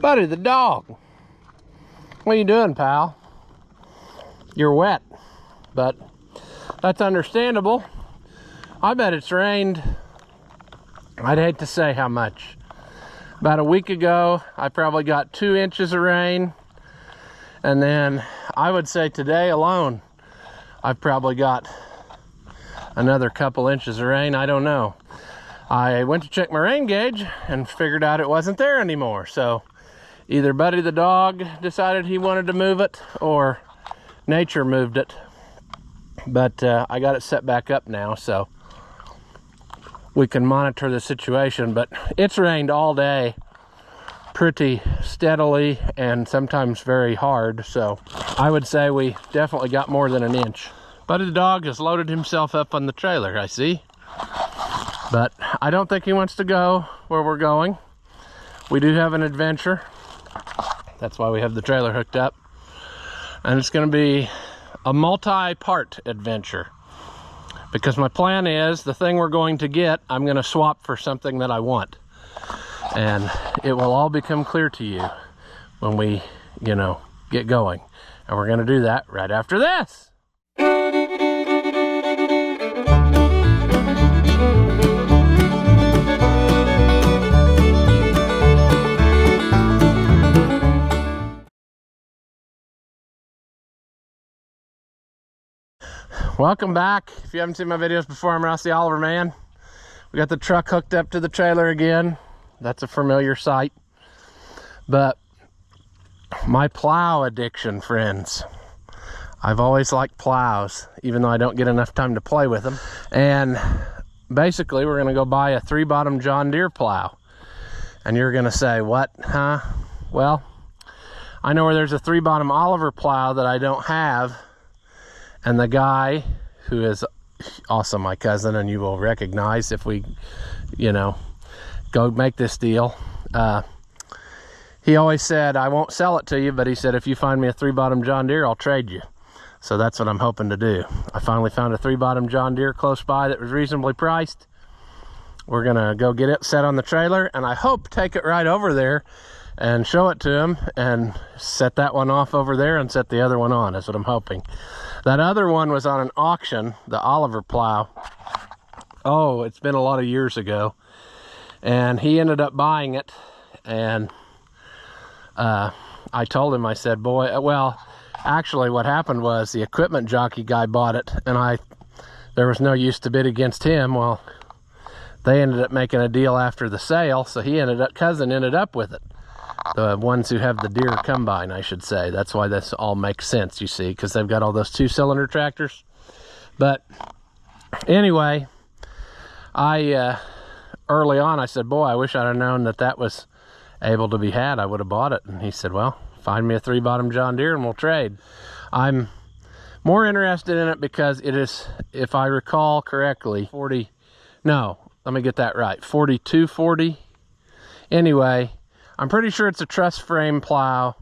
Buddy the dog. What are you doing, pal? You're wet, but that's understandable. I bet it's rained, I'd hate to say how much. About a week ago, I probably got 2 inches of rain. And then I would say today alone, I've probably got another couple inches of rain. I don't know. I went to check my rain gauge and figured out it wasn't there anymore. So either Buddy the dog decided he wanted to move it or nature moved it. But I got it set back up now, so we can monitor the situation. But it's rained all day pretty steadily and sometimes very hard, so I would say we definitely got more than an inch. Buddy the dog has loaded himself up on the trailer, I see, but I don't think he wants to go where we're going. We do have an adventure. That's why we have the trailer hooked up, and it's going to be a multi-part adventure, because my plan is the thing we're going to get, I'm going to swap for something that I want. And it will all become clear to you when we, get going. And we're going to do that right after this. Welcome back. If you haven't seen my videos before, I'm Ross the Oliver Man. We got the truck hooked up to the trailer again. That's a familiar sight. But my plow addiction, friends. I've always liked plows, even though I don't get enough time to play with them. And basically, we're gonna go buy a 3-bottom John Deere plow. And you're gonna say, what, huh? Well, I know where there's a 3-bottom Oliver plow that I don't have. And the guy, who is also my cousin, and you will recognize if we, go make this deal. He always said, I won't sell it to you, but he said, if you find me a 3-bottom John Deere, I'll trade you. So that's what I'm hoping to do. I finally found a 3-bottom John Deere close by that was reasonably priced. We're gonna go get it set on the trailer, and I hope take it right over there and show it to him and set that one off over there and set the other one on. That's what I'm hoping. That other one was on an auction, the Oliver plow. Oh, it's been a lot of years ago. And he ended up buying it, and I told him, I said, boy, well, actually what happened was the equipment jockey guy bought it, and there was no use to bid against him. Well, they ended up making a deal after the sale, so cousin ended up with it. The ones who have the Deere combine, I should say. That's why this all makes sense, you see, because they've got all those 2-cylinder tractors. But anyway, early on, I said, boy, I wish I'd have known that was able to be had. I would have bought it. And he said, well, find me a 3-bottom John Deere and we'll trade. I'm more interested in it because it is, if I recall correctly, 4240. Anyway, I'm pretty sure it's a truss frame plow,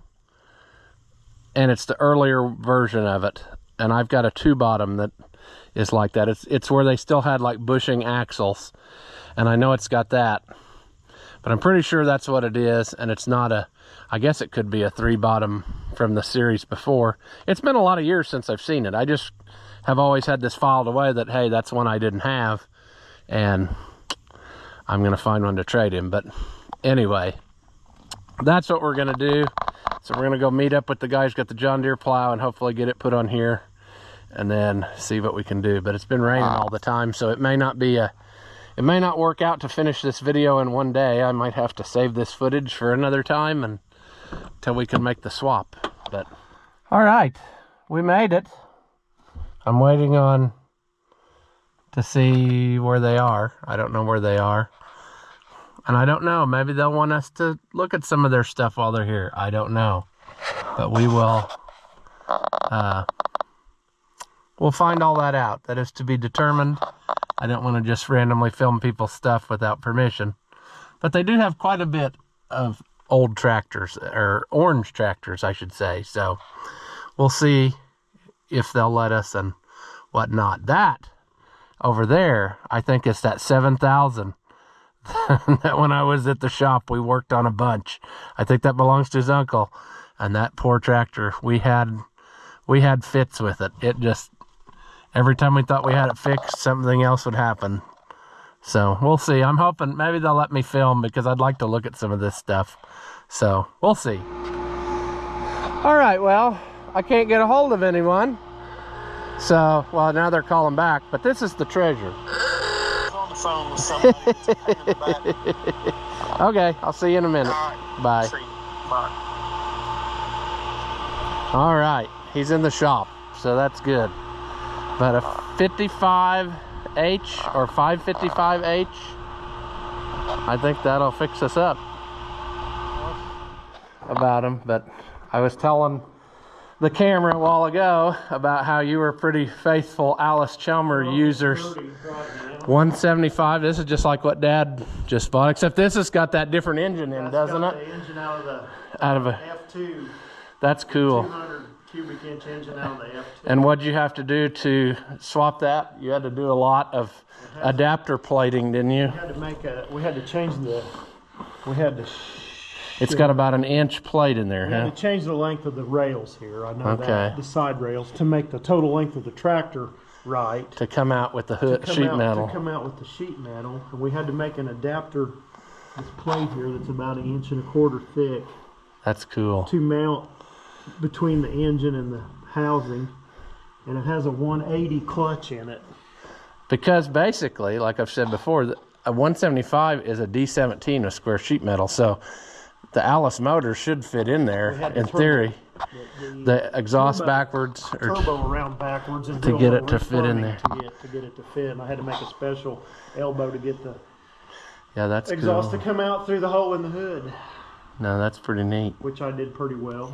and it's the earlier version of it. And I've got a 2-bottom that is like that. It's where they still had like bushing axles. And I know it's got that, but I'm pretty sure that's what it is. And it's not I guess it could be a 3-bottom from the series before. It's been a lot of years since I've seen it. I just have always had this filed away that, hey, that's one I didn't have. And I'm going to find one to trade him. But anyway, that's what we're going to do. So we're going to go meet up with the guy who's got the John Deere plow and hopefully get it put on here and then see what we can do. But it's been raining all the time, so it may not work out to finish this video in one day. I might have to save this footage for another time and until we can make the swap. But all right, we made it. I'm waiting to see where they are. I don't know where they are. And I don't know, maybe they'll want us to look at some of their stuff while they're here. I don't know. But we will, we'll find all that out. That is to be determined. I don't want to just randomly film people's stuff without permission. But they do have quite a bit of old tractors, or orange tractors, I should say. So we'll see if they'll let us and whatnot. That over there, I think it's that 7000 That when I was at the shop, we worked on a bunch. I think that belongs to his uncle. And that poor tractor, we had fits with it. It just, every time we thought we had it fixed, something else would happen. So we'll see. I'm hoping maybe they'll let me film because I'd like to look at some of this stuff. So we'll see. All right, well, I can't get a hold of anyone. So, well, now they're calling back, but this is the treasure. On the phone with somebody. It's a pain in the back. Okay, I'll see you in a minute. All right. Bye. See you. Bye. All right, he's in the shop, so that's good. But a 55H or 555H, I think that'll fix us up. About him, but I was telling the camera a while ago about how you were pretty faithful Allis-Chalmers users. 175. This is just like what Dad just bought, except this has got that different engine in, doesn't it? The engine out of a F2. That's cool. 200 cubic inch engine out of the F2. And what'd you have to do to swap that? You had to do a lot of adapter plating, didn't you? We had to change the. It's got about an inch plate in there, We huh? had to change the length of the rails here. I know Okay. that. The side rails to make the total length of the tractor right. To come out with the hood, To sheet metal. come out with the sheet metal. And we had to make an adapter, this plate here that's about 1.25 inches thick, That's cool. to mount between the engine and the housing. And it has a 180 clutch in it. Because basically, like I've said before, a 175 is a D17 with square sheet metal. So the Allis motor should fit in there in theory. The exhaust backwards or turbo around backwards and to do a get little it to fit in refining there. to get it to fit. And I had to make a special elbow to get the Yeah, that's exhaust cool. to come out through the hole in the hood, No, that's pretty neat. which I did pretty well.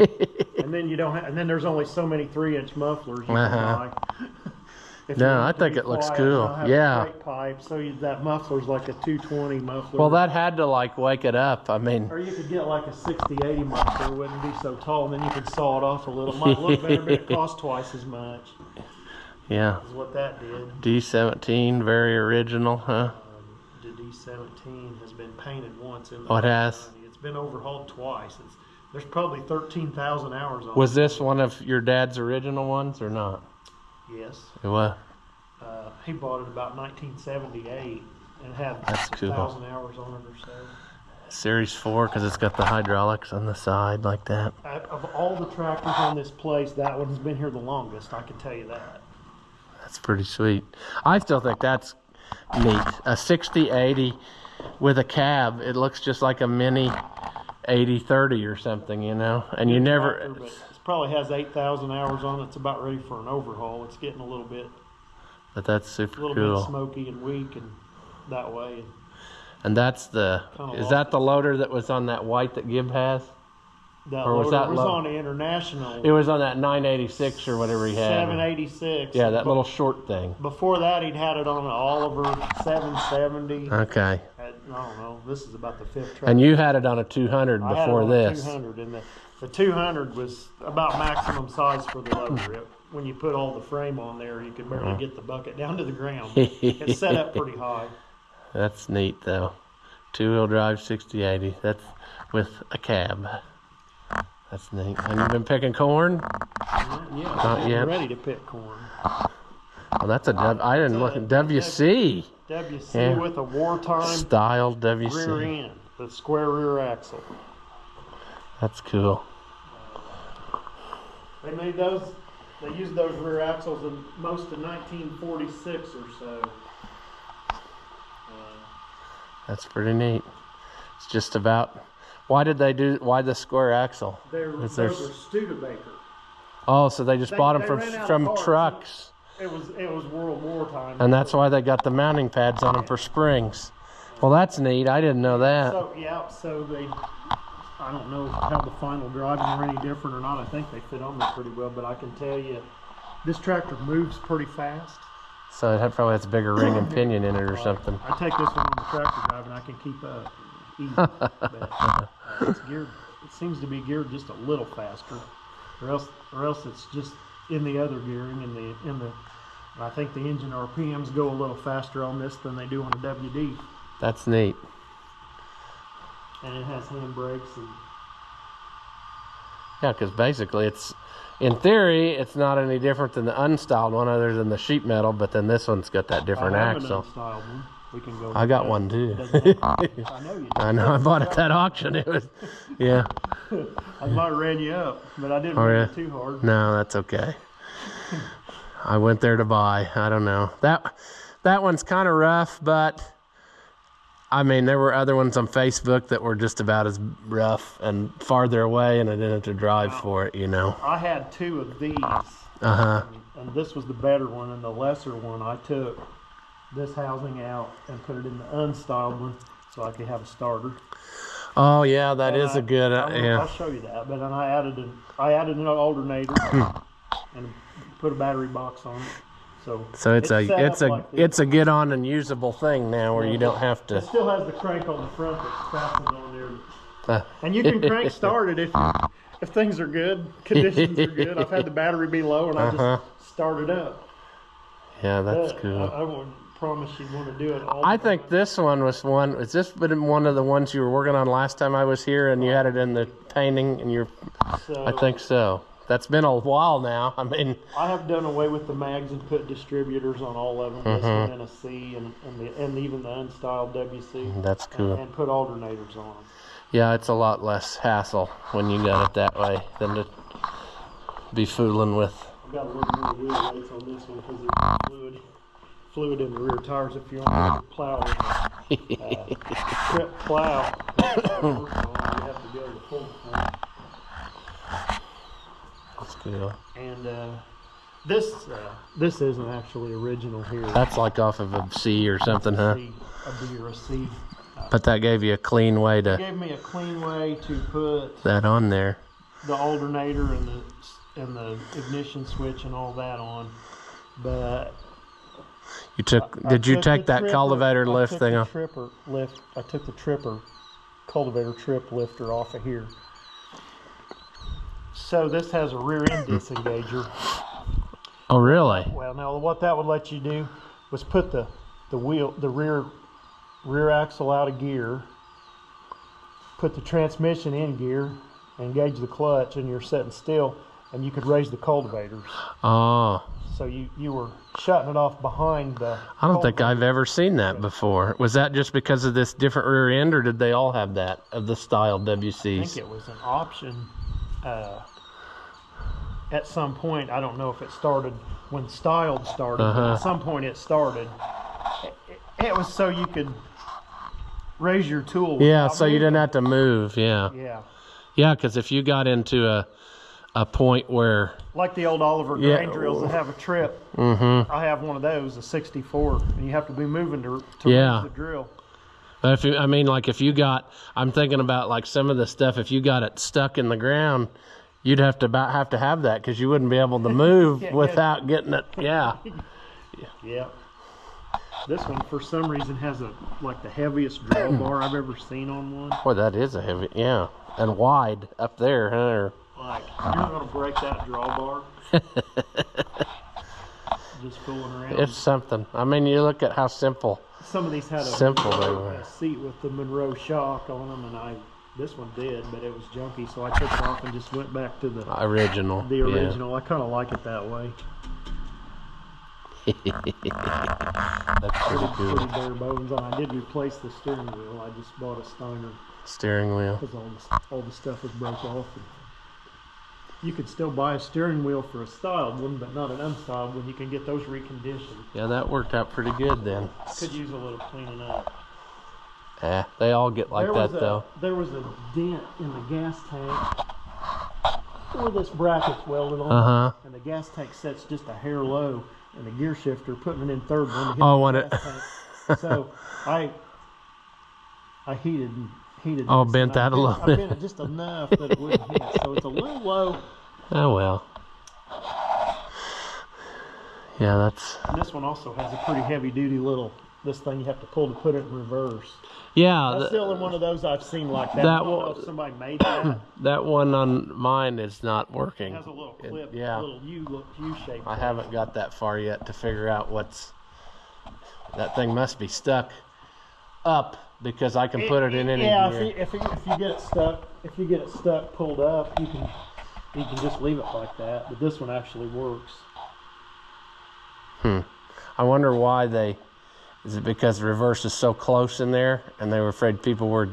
And then you don't have, and then there's only so many 3-inch mufflers you can buy. If you No, want I to think be it looks quiet, cool. you don't have Yeah. a straight pipe, so that muffler's like a 220 muffler. Well, that had to like wake it up. I mean, Or you could get like a 60-80 muffler, it wouldn't be so tall, and then you could saw it off a little. It might look better, but it costs twice as much. yeah. Is what that did. D17, very original, huh? The D17 has been painted once in the Oh, it has? It's been overhauled twice. There's probably 13,000 hours on it. Was this one of your dad's original ones or not? Yes. It was. He bought it about 1978 and had That's cool. 1,000 hours on it or so. Series 4 because it's got the hydraulics on the side like that. Of all the tractors on this place, that one has been here the longest, I can tell you that. That's pretty sweet. I still think that's neat. A 6080 with a cab. It looks just like a mini 8030 or something, you know. And you never. Tractor, but it probably has 8,000 hours on it. It's about ready for an overhaul. It's getting a little bit super cool. bit smoky and weak and that way. And that's the. Kinda Is that the loader that was on that white that Gibb has? That Or was loader that was low? on the International. It was on that 986 or whatever he had. 786. Yeah, that little short thing. Before that, he'd had it on an Oliver 770. Okay. I don't know. This is about the 5th tractor. And you had it on a 200 I had it before on this. 200, and the 200 was about maximum size for the loader. When you put all the frame on there, you could barely get the bucket down to the ground. It's set up pretty high. That's neat though. 2-wheel drive 6080. That's with a cab. That's neat. And you've been picking corn? Yeah, Not I'm yet. ready to pick corn. Oh, that's I didn't look at WC. WC Yeah. with a wartime Style rear WC. end, the square rear axle. That's cool. They made those. They used those rear axles in most of 1946 or so. That's pretty neat. It's just about. Why the square axle? Those are Studebaker. Oh, so they just bought them they ran out of from parts. trucks. It was World War time. And that's why they got the mounting pads on them for springs. Well, that's neat. I didn't know that. So they, I don't know how the final driving are any different or not. I think they fit on there pretty well, but I can tell you, this tractor moves pretty fast. So it probably has a bigger ring and pinion in it or something. I take this one on the tractor drive and I can keep up easy. But, it's geared. It seems to be geared just a little faster, or else it's just in the other gearing in the. I think the engine RPMs go a little faster on this than they do on a WD. That's neat. and it has handbrakes and. Yeah, because basically it's, in theory, it's not any different than the unstyled one other than the sheet metal, but then this one's got that different I have axle. An unstyled one. We can go. I got one too. I know you. I know, I bought it at that auction. It was, yeah. I might have ran you up, but I didn't run you too hard. No, that's okay. I went there to buy. I don't know. That one's kind of rough, but I mean, there were other ones on Facebook that were just about as rough and farther away, and I didn't have to drive for it, you know. I had 2 of these. And this was the better one, and the lesser one I took this housing out and put it in the unstyled one so I could have a starter. Oh yeah, that is a good yeah. I'll show you that. But then I added an alternator and put a battery box on it. So it's a get on and usable thing now where you don't have to. It still has the crank on the front that's fastened on there. And you can crank start it if things are good, conditions are good. I've had the battery be low and I just start it up. Yeah, that's cool. I wouldn't promise you'd want to do it all. I think this one was one. Is this been one of the ones you were working on last time I was here, and you had it in the painting, and you're? I think so. That's been a while now. I mean, I have done away with the mags and put distributors on all of them. This one and a C, and even the unstyled WC. That's cool. And put alternators on them. Yeah, it's a lot less hassle when you got it that way than to be fooling with. I've got a little more wheel weights on this one because there's fluid in the rear tires if you want to plow trip plow. You have to be able to pull it. That's cool. And this isn't actually original here. That's like off of a C or something, huh? A B or a C. But that gave you a clean way to. It gave me a clean way to put that on there. The alternator and the ignition switch and all that on, but. You took. Did you take that cultivator lift thing off? I took the tripper cultivator trip lifter off of here. So this has a rear end disengager. Oh, really? Well, now what that would let you do was put the rear axle out of gear, put the transmission in gear, engage the clutch, and you're sitting still, and you could raise the cultivators. Oh. So you were shutting it off behind the. I don't think I've ever seen that before. Was that just because of this different rear end, or did they all have that of the style WCs? I think it was an option. At some point, I don't know if it started when styled started, but at some point it started. It was so you could raise your tool. Yeah, so you didn't have to move. Yeah. Yeah. Yeah, because if you got into a point where, like the old Oliver grain drills that have a trip, I have one of those, a 64, and you have to be moving to raise the drill. But if you got, I'm thinking about like some of the stuff. If you got it stuck in the ground, you'd have to have that because you wouldn't be able to move without getting it. Yeah. Yeah. This one, for some reason, has like the heaviest drawbar I've ever seen on one. Boy, that is a heavy, and wide up there, huh? Or, like, you're not going to break that drawbar. Just fooling around. It's something. I mean, you look at how simple. Some of these had a seat with the Monroe shock on them, and this one did, but it was junky, so I took it off and just went back to the original. I kind of like it that way. That's pretty cool. Pretty bare bones. I did replace the steering wheel. I just bought a Steiner steering wheel because all the stuff was broke off. And you could still buy a steering wheel for a styled one, but not an unstyled one. You can get those reconditioned. Yeah, that worked out pretty good then. Could use a little cleaning up. They all get like that though. There was a dent in the gas tank where this bracket's welded on, and the gas tank sets just a hair low, and the gear shifter putting it in third one to hit the gas tank. So I heated. Oh, bent that a little bit. I bent it just enough that it wouldn't hit. So it's a little low. Oh well. Yeah, that's. And this one also has a pretty heavy duty this thing you have to pull to put it in reverse. Yeah, that's the only one of those I've seen like that. I don't know if somebody made that. That one on mine is not working. It has a little clip, a little U shape. I haven't got that far yet to figure out that thing must be stuck up because I can put it in any gear. gear. If you get it stuck, pulled up, you can just leave it like that. But this one actually works. I wonder why is it because the reverse is so close in there and they were afraid people were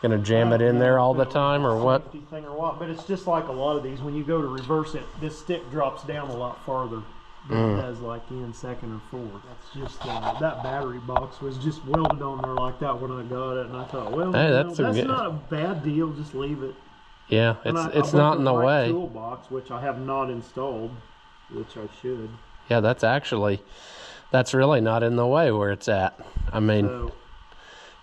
gonna jam it in there all the time, or what? Thing or what? But it's just like a lot of these. When you go to reverse it, this stick drops down a lot farther than it does like in second or fourth. That's just that battery box was just welded on there like that when I got it, and I thought, well, hey, that's not a bad deal. Just leave it. Yeah, it's not in the way. Toolbox, which I have not installed, which I should. Yeah, that's really not in the way where it's at. I mean, so,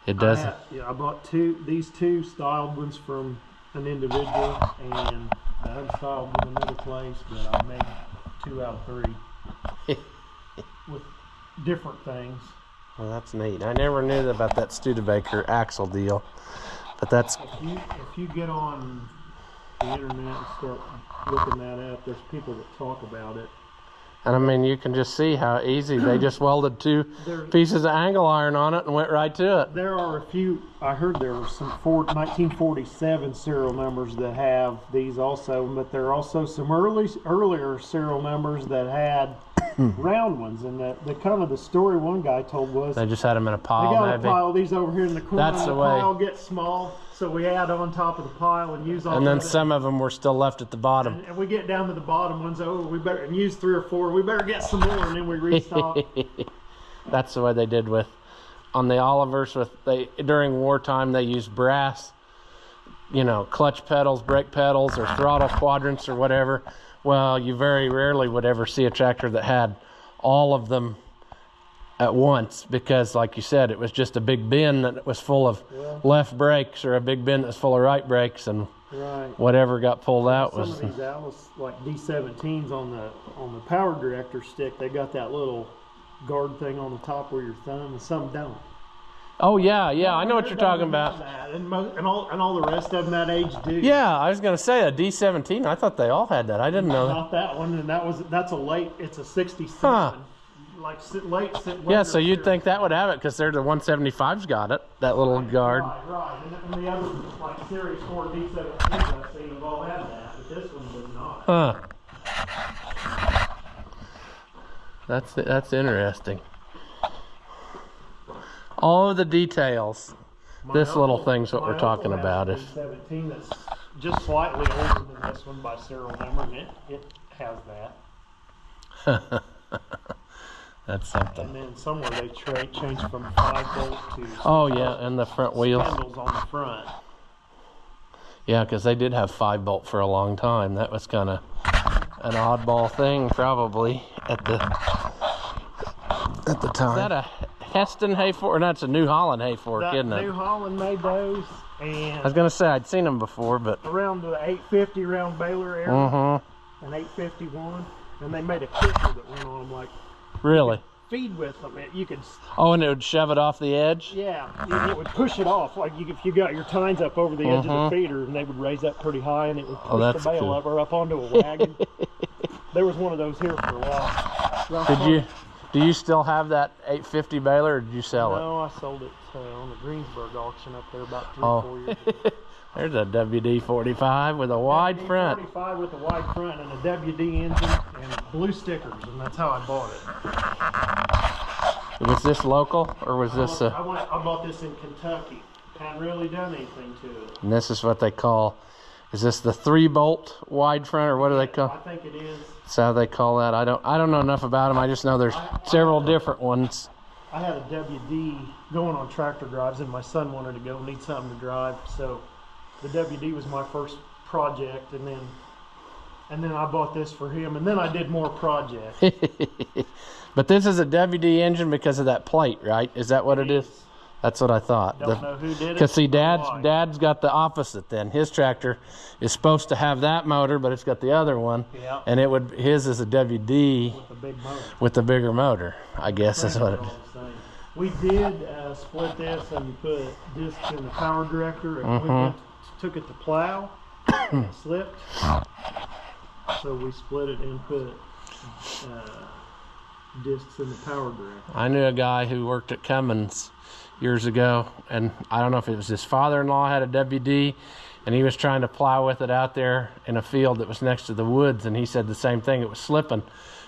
it does. I bought these two styled ones from an individual, and I unstyled with another place, but I made 2 out of 3 with different things. Well, that's neat. I never knew about that Studebaker axle deal, but that's. If you get on the internet and start looking that up, there's people that talk about it. And I mean, you can just see how easy they just welded 2 pieces of angle iron on it and went right to it. There are a few. I heard there were some 1947 serial numbers that have these also, but there are also some earlier serial numbers that had round ones. And the kind of the story one guy told was they just had them in a pile. They got maybe. a pile of these over here in the corner. That's the way. The pile gets small, so we add on top of the pile and use all. And then some of them were still left at the bottom. And we get down to the bottom ones. Oh, we better use 3 or 4. We better get some more, and then we restock. That's the way they did on the Olivers. During wartime they used brass, clutch pedals, brake pedals, or throttle quadrants or whatever. Well, you very rarely would ever see a tractor that had all of them at once, because like you said, it was just a big bin that was full of left brakes, or a big bin that was full of right brakes, and whatever got pulled out was. Some of these Allis, like D17s on the power director stick, they got that little guard thing on the top where your thumb, and some don't. Oh yeah, I know what you're talking about. And all the rest of them that age do. Yeah, I was gonna say a D17. I thought they all had that. I didn't know. Not that one, and that's a late. It's a 67. Like late. Yeah, so you'd think that would have it because they're the 175's got it. That little guard. Right. And the other like Series 4 D17s I've seen have all had that, but this one does not. That's interesting. All of the details. This little thing's what we're talking about. Is 17 that's just slightly older than this one by serial number, and it has that. That's something. And then somewhere they changed from 5 bolt to. Oh yeah, and the front wheels. Spindles on the front. Yeah, because they did have 5 bolt for a long time. That was kind of an oddball thing, probably at the time. Is that a Heston hay fork? Or that's a New Holland hay fork, isn't it? New Holland made those, and I was gonna say I'd seen them before, but around the 850 around Baylor area, and 851, and they made a kicker that went on them like. Really? Feed with them. You could. Oh, and it would shove it off the edge. Yeah, it would push it off. Like if you got your tines up over the edge of the feeder, and they would raise up pretty high, and it would push the bale up onto a wagon. There was one of those here for a while. Do you still have that 850 baler, or did you sell it? No, I sold it on the Greensburg auction up there about 3 or 4 years ago. There's a WD-45 with a wide front. WD-45 with a wide front and a WD engine and blue stickers, and that's how I bought it. Was this local, or was this I bought this in Kentucky. Haven't really done anything to it. And this is what they call, is this the 3-bolt wide front, or what do they call? I think it is. That's how they call that. I don't know enough about them. I just know there's several different ones. I had a WD going on tractor drives, and my son wanted to go need something to drive, so the WD was my first project, and then I bought this for him, and then I did more projects. But this is a WD engine because of that plate, right? Is that what it is? That's what I thought. Don't know who did it. Because see, Dad's got the opposite. Then his tractor is supposed to have that motor, but it's got the other one, and his is a WD with a big motor. With the bigger motor, I guess is what it is. We did split this and put discs in the power director, and we took it to plow, and it slipped. So we split it and put discs in the power director. I knew a guy who worked at Cummins years ago, and I don't know if it was his father-in-law had a WD, and he was trying to plow with it out there in a field that was next to the woods, and he said the same thing, it was slipping.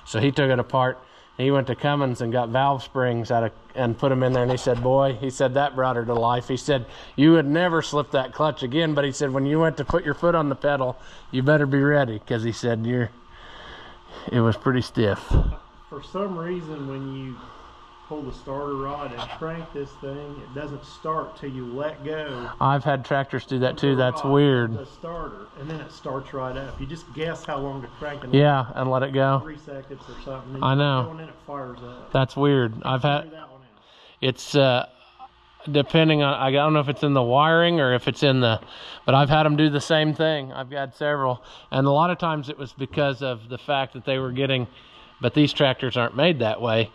So he took it apart, and he went to Cummins and got valve springs out of, and put them in there, and he said, boy, he said that brought her to life. He said, you would never slip that clutch again, but he said, when you went to put your foot on the pedal, you better be ready, because he said, it was pretty stiff. For some reason, when you pull the starter rod and crank this thing, it doesn't start till you let go. I've had tractors do that too. That's weird. The starter, and then it starts right up. You just guess how long to crank it. Yeah, and let it go. 3 seconds or something. I know. And then it fires up. That's weird. I've had. That one out. It's depending on. I don't know if it's in the wiring or if it's in the. But I've had them do the same thing. I've got several, and a lot of times it was because of the fact that they were getting. But these tractors aren't made that way.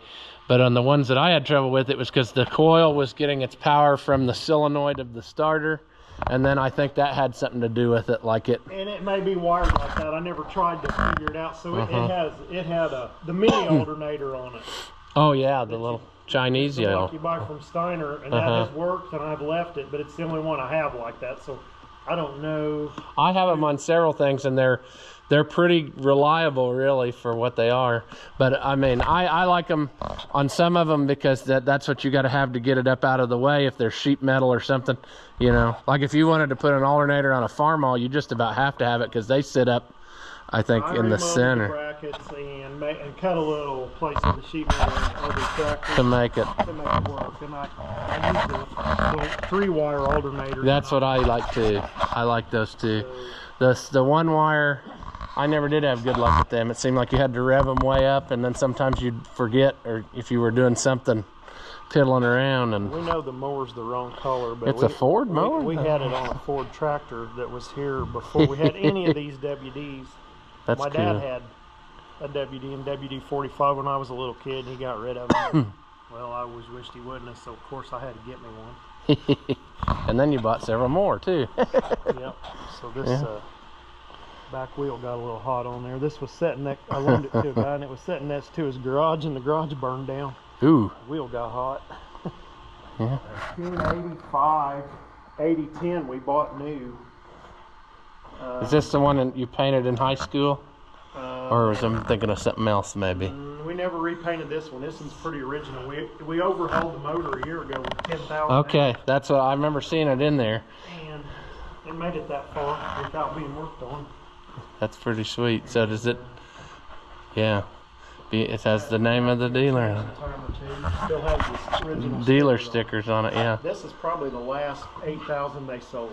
But on the ones that I had trouble with, it was because the coil was getting its power from the solenoid of the starter. And then I think that had something to do with it, like it. And it may be wired like that. I never tried to figure it out. So it had the mini alternator on it. Oh yeah, the little Chinese yellow. Like you buy from Steiner, and that has worked, and I've left it, but it's the only one I have like that. So I don't know. I have them on several things, and they're pretty reliable, really, for what they are. But I mean, I like them on some of them because that's what you got to have to get it up out of the way. If there's sheet metal or something, you know, like if you wanted to put an alternator on a farmall, you just about have to have it because they sit up, I think, in the center. The brackets and cut a little place in the sheet metal of the tractor to make it work. And I use the 3-wire alternator. That's what I like too. I like those too. The 1-wire. I never did have good luck with them. It seemed like you had to rev them way up, and then sometimes you'd forget, or if you were doing something, piddling around. And we know the mower's the wrong color, but it's a Ford mower. We had it on a Ford tractor that was here before we had any of these WDs. That's My dad had a WD and WD-45 when I was a little kid, and he got rid of them. Well, I always wished he wouldn't, so of course I had to get me one. And then you bought several more too. Yep. So this. Back wheel got a little hot on there. This was sitting next, I loaned it to a guy, and it was sitting next to his garage, and the garage burned down. Ooh. The wheel got hot. Yeah. 1985, 8010 we bought new. Is this the one that you painted in high school? Or was I thinking of something else maybe? We never repainted this one. This one's pretty original. We overhauled the motor a year ago with 10,000. Okay, that's what I remember seeing it in there. And it made it that far without being worked on. That's pretty sweet. So does it, yeah, it has the name of the dealer. Still has this original dealer stickers on it, yeah. This is probably the last 8,000 they sold.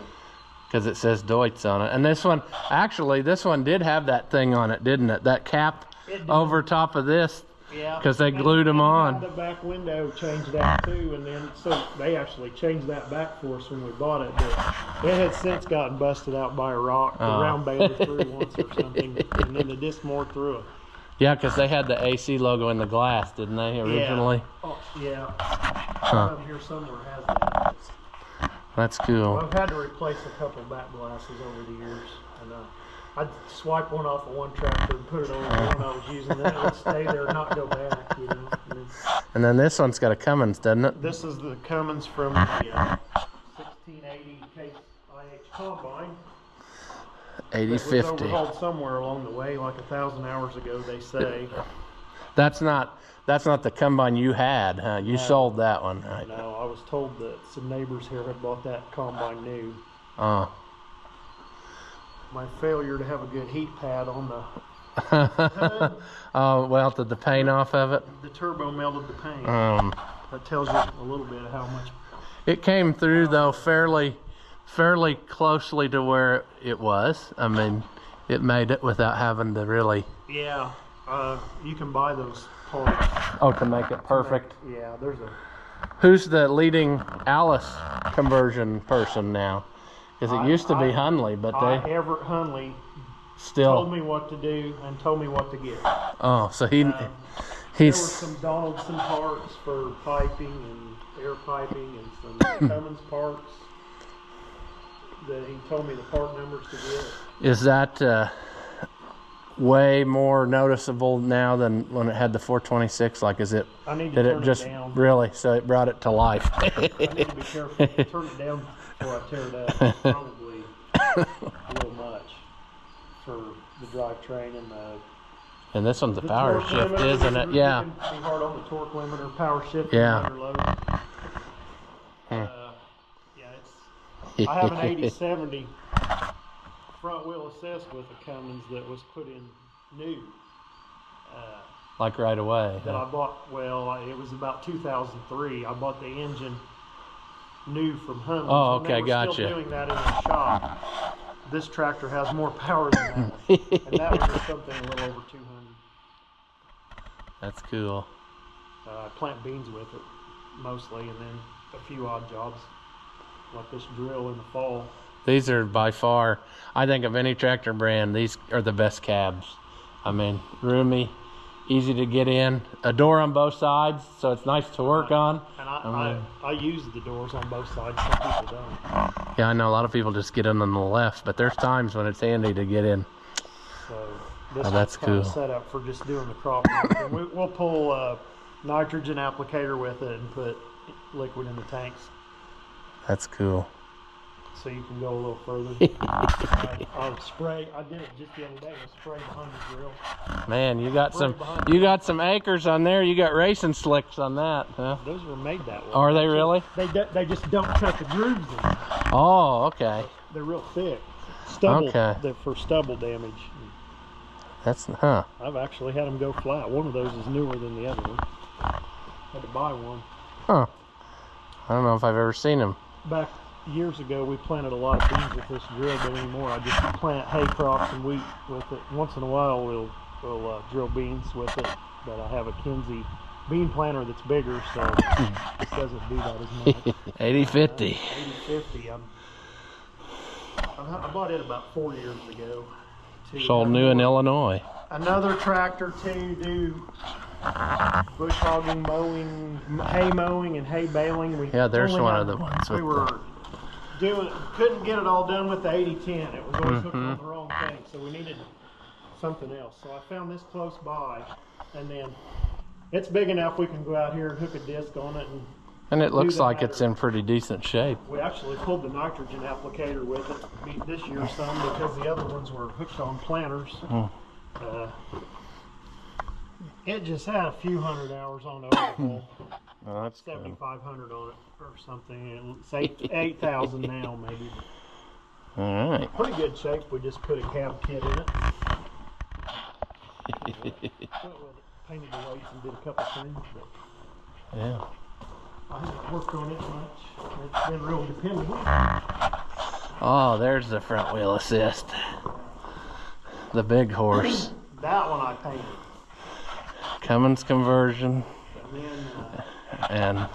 Because it says Deutz on it. And this one, actually, this one did have that thing on it, didn't it? That cap over top of this. Yeah. Because they glued them on. The back window changed out too, and then so they actually changed that back for us when we bought it. But it had since gotten busted out by a rock. The round baler through once or something, and then the disc more through it. Yeah, because they had the AC logo in the glass, didn't they, originally? Yeah. Oh, yeah. Up here somewhere has that. That's cool. Well, I've had to replace a couple back glasses over the years, and I'd swipe one off of one tractor and put it over the one I was using, and then it would stay there and not go back, you know. And then this one's got a Cummins, doesn't it? This is the Cummins from the 1680 Case IH Combine. 8050. It was overhauled somewhere along the way, like 1,000 hours ago, they say. That's not the Combine you had, huh? You sold that one, right? No, I was told that some neighbors here had bought that Combine new. My failure to have a good heat pad on the hood. Oh, well, did the paint off of it? The turbo melted the paint. That tells you a little bit of how much. It came through, though, fairly closely to where it was. I mean, it made it without having to really... Yeah, you can buy those parts. Oh, to make it perfect? Yeah, there's a... Who's the leading Allis conversion person now? Because it used to be Hunley, but Everett Hunley still told me what to do and told me what to get. Oh, so There were some Donaldson parts for piping and air piping and some Cummins parts that he told me the part numbers to get. Is that way more noticeable now than when it had the 426? Like, is it? I need to Did turn it just it down. really? So it brought it to life. I need to be careful. Turn it down before I tear it up. It's probably a little much for the drivetrain and the. And this one's a power shift, isn't it? Yeah. It can be hard on the torque limiter, power shift, Yeah. under load. I have an 80/70 front wheel assist with a Cummins that was put in new. Like right away. That I bought, it was about 2003. I bought the engine new from Cummins. Oh, okay, and they were gotcha. still doing that in the shop. This tractor has more power than that one. And that one was something a little over 200. That's cool. I plant beans with it mostly, and then a few odd jobs like this drill in the fall. These are by far, I think of any tractor brand, these are the best cabs. I mean, roomy, easy to get in, a door on both sides, so it's nice to work on. And I use the doors on both sides. Some people don't. Yeah, I know a lot of people just get in on the left, but there's times when it's handy to get in. So this that's kind of cool. set up for just doing the crop. And we'll pull a nitrogen applicator with it and put liquid in the tanks. That's cool. So you can go a little further. I'll spray. I did it just the other day. I sprayed behind the grill. Man, you got some acres on there. You got racing slicks on that, huh? Those were made that way. Are they really? They just don't cut the grooves in. Oh, okay. They're real thick. Stubble. Okay. They're for stubble damage. That's, huh. I've actually had them go flat. One of those is newer than the other one. Had to buy one. Huh. I don't know if I've ever seen them. Back years ago, we planted a lot of beans with this drill, but anymore I just plant hay crops and wheat with it. Once in a while, we'll drill beans with it, but I have a Kinsey bean planter that's bigger, so it doesn't do that as much. 8050. 8050. I bought it about 4 years ago. Sold new in Illinois. Another tractor to do bush hogging, mowing, hay mowing, and hay baling. Yeah, there's one of the ones. We were couldn't get it all done with the 8010. It was always hooked on the wrong thing, so we needed something else. So I found this close by, and then it's big enough we can go out here and hook a disc on it. And it looks like it's in pretty decent shape. We actually pulled the nitrogen applicator with it this year some because the other ones were hooked on planters. It just had a few hundred hours on the overhaul. Oh, that's 7,500 on it or something. It's 8,000 now maybe. All right. Pretty good shape. We just put a cab kit in it. Went with it, painted the weights and did a couple things. But Yeah. I haven't worked on it much. It's been real dependable. Oh, there's the front wheel assist. The big horse. That one I painted. Cummins conversion. And then And I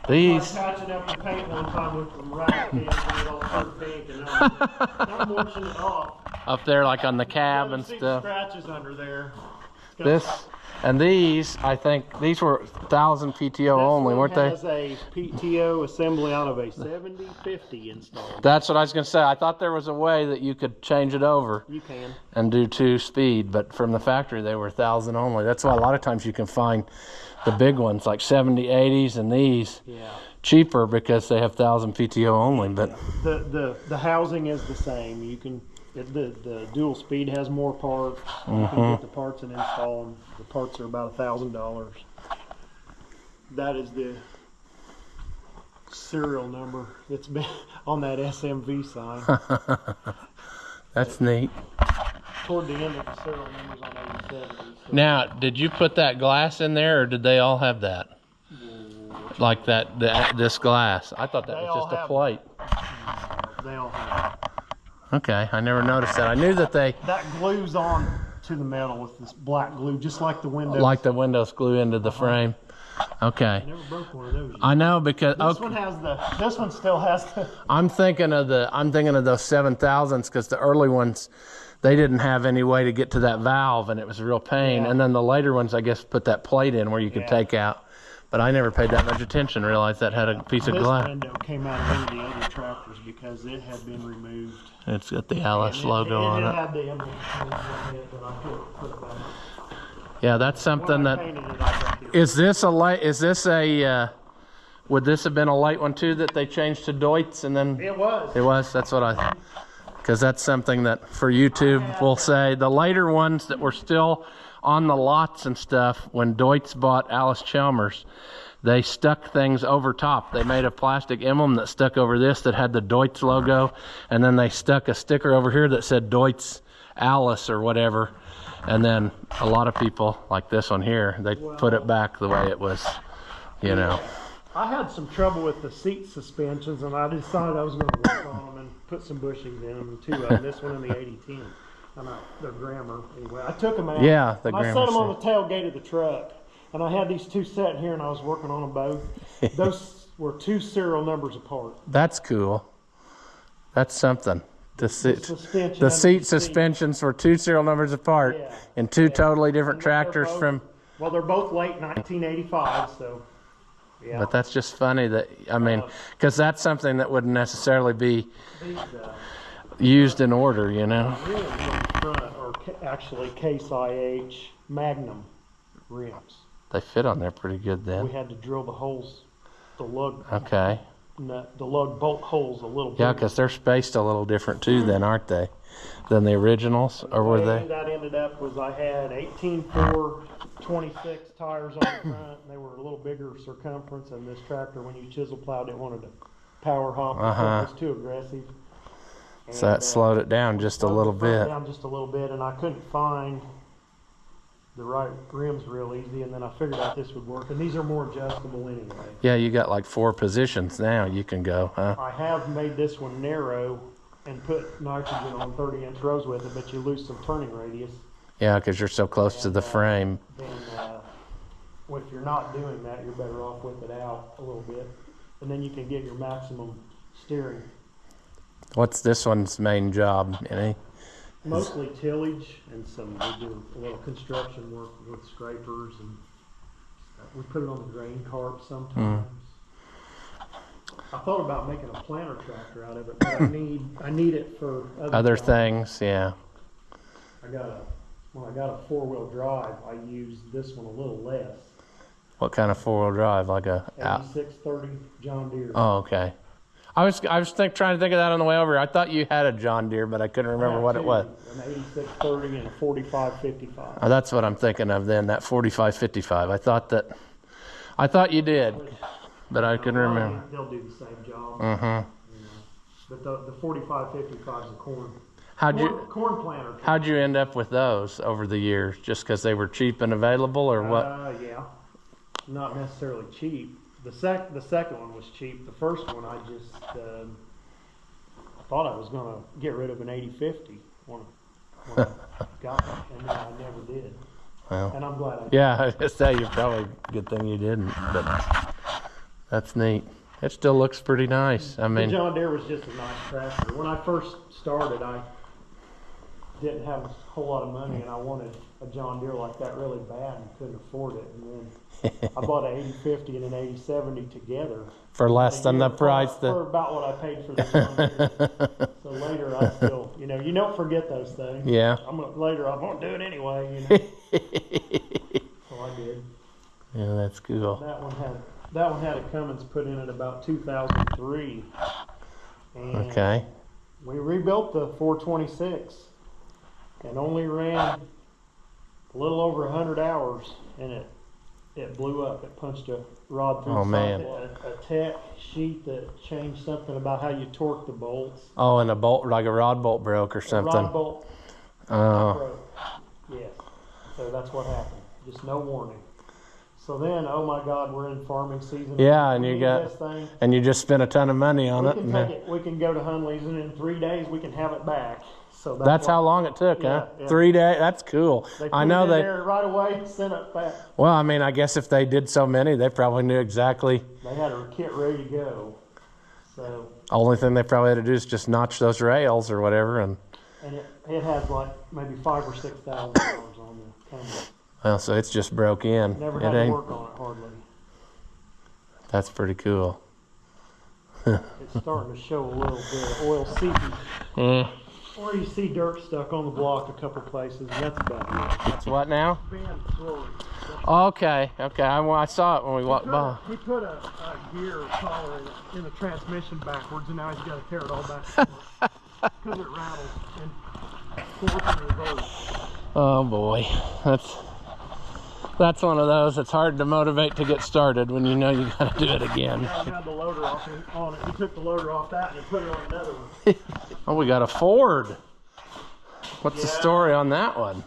these. was patching up the paint one time with some rabbit pins and it all turned pink, and I'm washing it off. Up there like on the cab and See stuff. scratches under there. This and these, I think these were 1,000 PTO only, weren't they? This one has a PTO assembly out of a 7050 installed. That's what I was gonna say. I thought there was a way that you could change it over You can. and do 2-speed, but from the factory they were 1,000 only. That's why a lot of times you can find the big ones like 70, 80s and these cheaper because they have 1,000 PTO only. But the housing is the same. You can the dual speed has more parts. You can get the parts and install them. The parts are about $1,000. That is the serial number that's been on that SMV sign. That's neat. Toward the end of the serial numbers on 87. So Now, did you put that glass in there, or did they all have that? Like that, this glass? I thought that was just a plate. they all have it. Okay, I never noticed that. I knew that they, That glues on to the metal with this black glue, just like the windows. like the windows glue into the frame. Okay. I never broke one of those yet. I know because This one has the. This one still has the. I'm thinking of those 7,000s because the early ones, they didn't have any way to get to that valve and it was a real pain. Yeah. And then the later ones, I guess, put that plate in where you could take out. But I never paid that much attention, realized that had a piece of glass. This window came out of one of the other tractors because it had been removed. It's got the Allis logo on it. It had the emblem on it, but I put it back. Yeah, that's something When I that... painted it, I got here. Is this a light? Is this a... would this have been a light one too that they changed to Deutz and then... It was. It was? That's what I... Because that's something that for YouTube we'll say. The later ones that were still on the lots and stuff, when Deutz bought Allis-Chalmers, they stuck things over top. They made a plastic emblem that stuck over this that had the Deutz logo, and then they stuck a sticker over here that said Deutz Alice or whatever. And then a lot of people, like this one here, they put it back the way it was, you know. I had some trouble with the seat suspensions, and I decided I was going to work on them and put some bushings in them, two of them, this one and the 8010. They're Grammar. Anyway, I took them out. Yeah, the I Grammar. set them on the tailgate of the truck, and I had these two sitting here, and I was working on them both. Those were 2 serial numbers apart. That's cool. That's something. The suspension seat suspensions were 2 serial numbers apart in 2 totally different tractors from... Well, they're both late 1985, so... Yeah. But that's just funny that, I mean, because that's something that wouldn't necessarily be used in order, you know. Rims on the front are actually Case IH Magnum rims. They fit on there pretty good then. We had to drill the holes, the lug, Okay. the lug bolt holes a little bit. Yeah, because they're spaced a little different too then, aren't they? Than the originals, or were they? That ended up was I had 18.4 26 tires on the front, and they were a little bigger circumference, and this tractor, when you chisel plowed it, wanted to power hop. It was too aggressive. So that slowed it down just a little bit. Down just a little bit, and I couldn't find the right rims real easy, and then I figured out this would work, and these are more adjustable anyway. Yeah, you got like 4 positions now you can go, huh? I have made this one narrow and put nitrogen on 30-inch rows with it, but you lose some turning radius. Yeah, because you're so close to the frame. Then if you're not doing that, you're better off with it out a little bit, and then you can get your maximum steering. What's this one's main job, any? Mostly tillage, and we do a little construction work with scrapers, and we put it on the grain cart sometimes. I thought about making a planter tractor out of it, but I need it for other things. Yeah. When I got a 4-wheel drive, I used this one a little less. What kind of 4-wheel drive? Like a 8630 John Deere. Oh, okay. I was trying to think of that on the way over. I thought you had a John Deere, but I couldn't remember what it was. An 8630 and a 4555. Oh, that's what I'm thinking of then. That 4555. I thought you did, but I couldn't remember. They'll do the same job. Mm-hmm. But the 4555 is a corn planter. How'd you end up with those over the years? Just because they were cheap and available, or what? Yeah, not necessarily cheap. The second one was cheap. The first one, I just thought I was going to get rid of an 8050 when I got it, and then I never did. Well, and I'm glad I did. Yeah, I say you're probably a good thing you didn't, but that's neat. It still looks pretty nice. I mean, the John Deere was just a nice tractor. When I first started, I didn't have a whole lot of money, and I wanted a John Deere like that really bad and couldn't afford it. And then I bought an 8050 and an 8070 together for less than the price for about what I paid for the John Deere. So later, I still, you don't forget those things. Yeah. Later, I won't do it anyway. So I did. Yeah, that's cool. That one had a Cummins put in it about 2003. And okay. We rebuilt the 426 and only ran a little over 100 hours, and it blew up. It punched a rod through the socket. A tech sheet that changed something about how you torque the bolts. Oh, and a bolt, like a rod bolt broke or something. A rod bolt broke. Yes. So that's what happened. Just no warning. So then, oh my God, we're in farming season. Yeah, and you just spent a ton of money on it. We can go to Hunley's, and in 3 days we can have it back. So that's how long it took, huh? Yeah. 3 days. That's cool. I know they there right away, sent it back. Well, I mean, I guess if they did so many, they probably knew exactly. They had a kit ready to go. So only thing they probably had to do is just notch those rails or whatever, and it has like maybe $5,000 or $6,000 on the Cummins. Well, so it's just broke in. Never had to work on it hardly. That's pretty cool. It's starting to show a little bit of oil seepage. Yeah. Or you see dirt stuck on the block a couple places, and that's about it. That's what now? Bend slowly. Okay, okay. I saw it when we walked by. He put a gear collar in the transmission backwards, and now he's got to tear it all back because it rattles and force in reverse. Oh boy, that's one of those that's hard to motivate to get started when you know you got to do it again. He had the loader off on it. He took the loader off that and put it on another one. Oh, we got a Ford. What's the story on that one?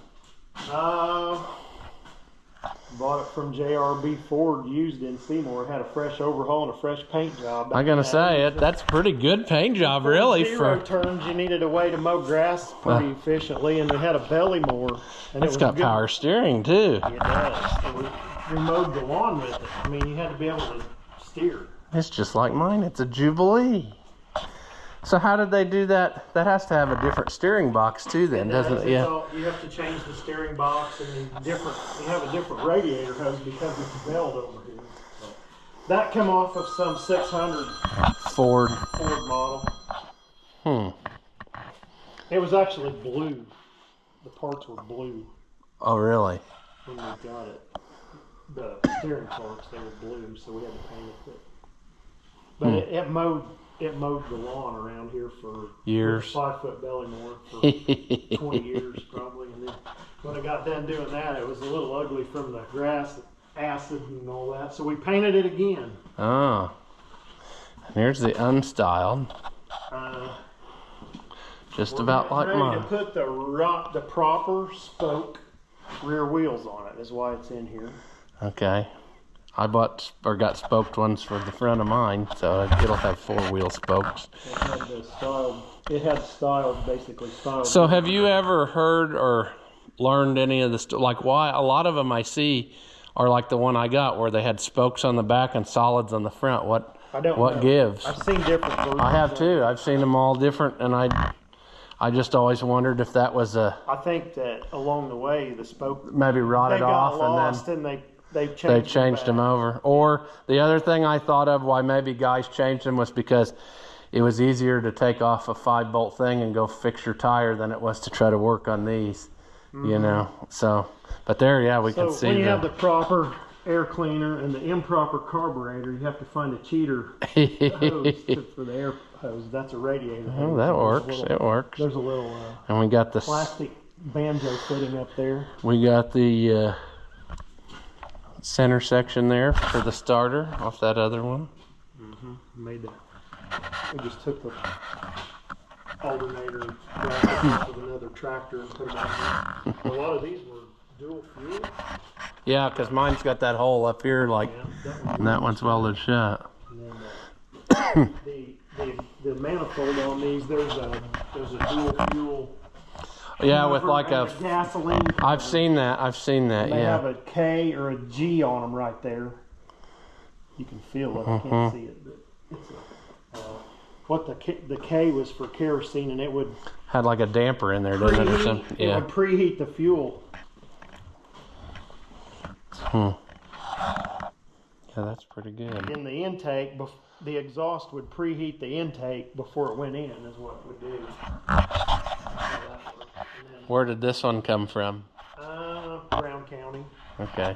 Bought it from JRB Ford, used in Seymour. Had a fresh overhaul and a fresh paint job. I'm gonna say it. That's a pretty good paint job, really. Zero turns, you needed a way to mow grass pretty efficiently, and it had a belly mower. And It's got power steering too. It does. So we mowed the lawn with it. I mean, you had to be able to steer. It's just like mine. It's a Jubilee. So how did they do that? That has to have a different steering box too, then, doesn't it? Yeah. You have to change the steering box, and you have a different radiator hose because it's belled over here. So that come off of some 600 Ford model. It was actually blue. The parts were blue Oh, really? when we got it. The steering parts, they were blue, so we had to paint it. But it mowed the lawn around here for years. 5-foot belly mower for 20 years probably. And then when I got done doing that, it was a little ugly from the grass, acid and all that. So we painted it again. Oh. And here's the unstyled. Just about like mine. To put the proper spoke rear wheels on it is why it's in here. Okay. I bought or got spoked ones for the front of mine, so it'll have 4-wheel spokes. It had basically styled. So have you ever heard or learned any of the like why a lot of them I see are like the one I got where they had spokes on the back and solids on the front? What gives? I've seen different versions. I have too. I've seen them all different, and I just always wondered if that was a. I think that along the way the spoke maybe rotted off and then they changed them over. Or the other thing I thought of why maybe guys changed them was because it was easier to take off a 5-bolt thing and go fix your tire than it was to try to work on these, you know. So, but there, yeah, we can see. When you have the proper air cleaner and the improper carburetor, you have to find a cheater hose for the air hose. That's a radiator. Oh, that works. It works. There's a little and we got the plastic banjo fitting up there. We got the center section there for the starter off that other one. Made that. We just took the alternator and grabbed it off of another tractor and put them on there. A lot of these were dual fuel. Yeah, because mine's got that hole up here, like, and that one's welded shut. And then the manifold on these, there's a dual fuel. Yeah, with like a gasoline. I've seen that. They have a K or a G on them right there. You can feel it. I can't see it, but it's what the K was for kerosene, and it would had like a damper in there, didn't it, or something? Yeah. It would preheat the fuel. Yeah, that's pretty good. In the intake, the exhaust would preheat the intake before it went in, is what it would do. Where did this one come from? Brown County. Okay.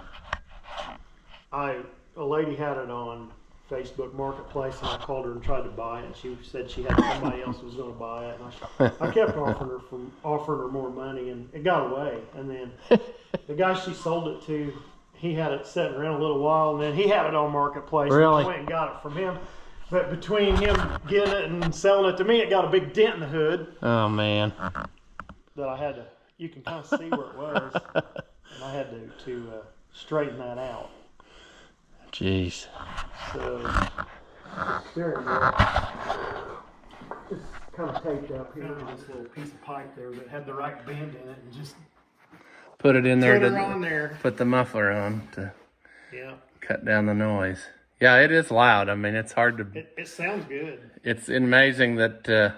A lady had it on Facebook Marketplace, and I called her and tried to buy it, and she said she had somebody else who was going to buy it, and I kept offering her more money, and it got away. And then the guy she sold it to, he had it sitting around a little while, and then he had it on Marketplace. Really? And I went and got it from him. But between him getting it and selling it to me, it got a big dent in the hood. Oh, man. That I had to, you can kind of see where it was. And I had to straighten that out. Jeez. So, steering wheel is kind of taped up here to this little piece of pipe there that had the right bend in it, and just put it in there to put the muffler on to yeah, cut down the noise. Yeah, it is loud. I mean, it's hard to. It sounds good. It's amazing that.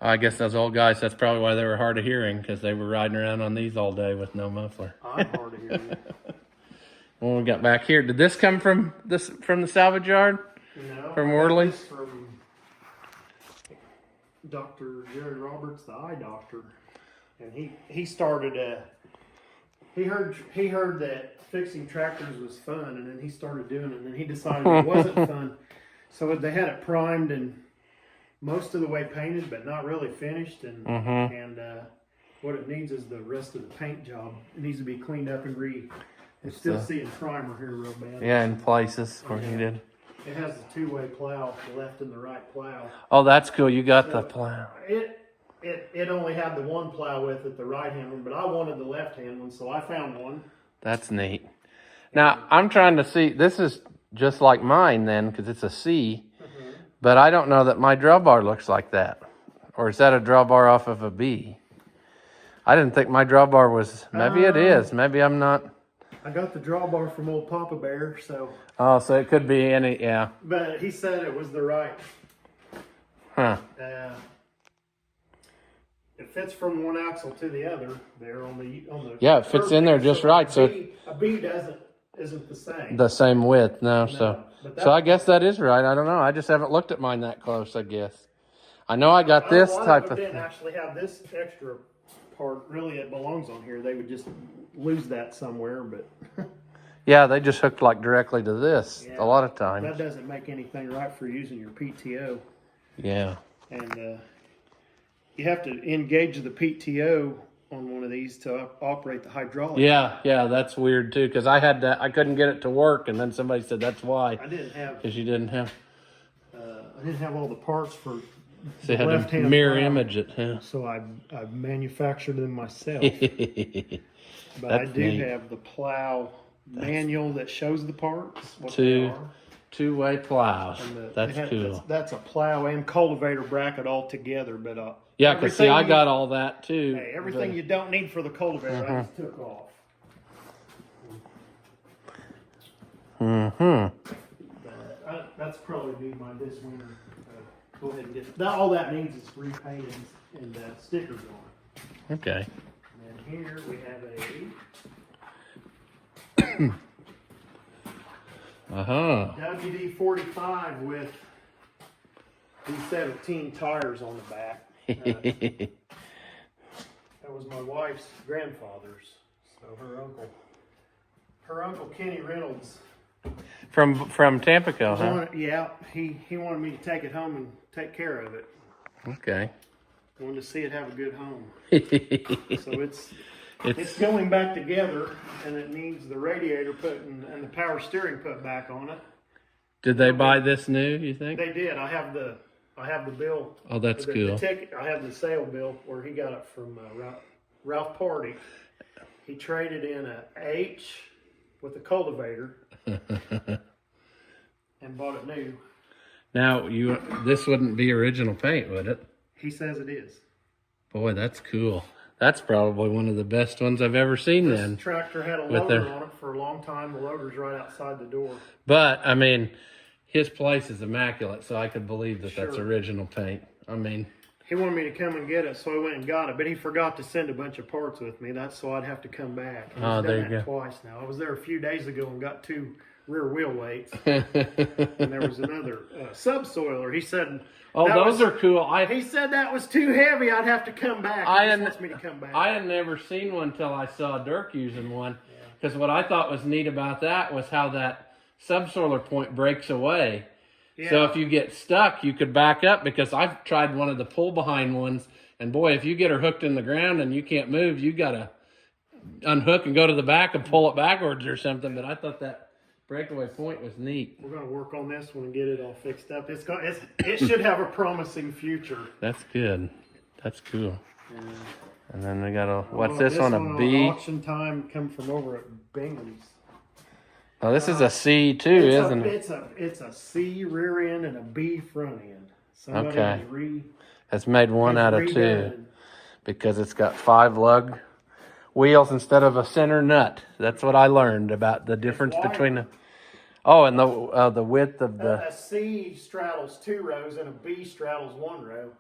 I guess those old guys, that's probably why they were hard of hearing, because they were riding around on these all day with no muffler. I'm hard of hearing. What we got back here? Did this come from the salvage yard? No, From I got Worley? this from Dr. Jerry Roberts, the eye doctor, and he started he heard that fixing tractors was fun, and then he started doing it, and then he decided it wasn't fun. So they had it primed and most of the way painted, but not really finished, and what it needs is the rest of the paint job. It needs to be cleaned up and it's still seeing primer here real bad. Yeah, in places where he did. It has the two-way plow, the left and the right plow. Oh, that's cool. You got the plow. It only had the one plow with it, the right-hand one, but I wanted the left-hand one, so I found one. That's neat. Now, I'm trying to see. This is just like mine then, because it's a C. But I don't know that my drawbar looks like that. Or is that a drawbar off of a B? I didn't think my drawbar was... Maybe it is. Maybe I'm not... I got the drawbar from old Papa Bear, so... Oh, so it could be any... Yeah. But he said it was the right. Huh. It fits from one axle to the other there on the Yeah, it fits in there just right. So a B isn't the same. The same width, no. So I guess that is right. I don't know. I just haven't looked at mine that close, I guess. I know I got this type of thing. Didn't actually have this extra part. Really, it belongs on here. They would just lose that somewhere, but... Yeah, they just hooked like directly to this a lot of times. That doesn't make anything right for using your PTO. Yeah. And you have to engage the PTO on one of these to operate the hydraulic. Yeah, that's weird too, because I had that. I couldn't get it to work, and then somebody said that's why. I didn't have... Because you didn't have... I didn't have all the parts for So you the had to mirror image it, yeah. So I manufactured them myself. But That's I do neat. have the plow manual that shows the parts. What Two- they are. Two-way plows. And That's cool. That's a plow and cultivator bracket all together. But Yeah, because see, I got all that too. Hey, everything you don't need for the cultivator, I just took off. That's probably be my this winter. Go ahead and get that. All that needs is repainted and stickers on it. Okay. And then here we have WD-45 with these 17 tires on the back. That was my wife's grandfather's. So her uncle Kenny Reynolds. From Tampico, huh? Yeah, he wanted me to take it home and take care of it. Okay. Wanted to see it have a good home. So it's going back together, and it needs the radiator put and the power steering put back on it. Did they buy this new, you think? They did. I have the bill. Oh, that's the cool. ticket. I have the sale bill where he got it from Ralph Party. He traded in a H with a cultivator and bought it new. Now, this wouldn't be original paint, would it? He says it is. Boy, that's cool. That's probably one of the best ones I've ever seen then. This tractor had a loader on it for a long time. The loader's right outside the door. But, I mean, his place is immaculate, so I could believe that that's Sure. original paint. I mean... He wanted me to come and get it, so I went and got it. But he forgot to send a bunch of parts with me. That's so I'd have to come back. He's done there you that go. twice now. I was there a few days ago and got 2 rear wheel weights. And there was another subsoiler. He said... Oh, those are cool. He said that was too heavy. I'd have to come back. He just wants me to come back. I had never seen one till I saw Dirk using one. Because what I thought was neat about that was how that subsoiler point breaks away. Yeah. So if you get stuck, you could back up, because I've tried one of the pull behind ones, and boy, if you get her hooked in the ground and you can't move, you got to unhook and go to the back and pull it backwards or something. But I thought that breakaway point was neat. We're going to work on this one and get it all fixed up. It should have a promising future. That's good. That's cool. And then we got what's this one? A B? Auction time come from over at Bingham's. Oh, this is a C too, isn't it? It's a C rear end and a B front end. Somebody has made one out of 2 because it's got 5 lug wheels instead of a center nut. That's what I learned about the difference between the. Oh, and the width of the. A C straddles 2 rows and a B straddles 1 row.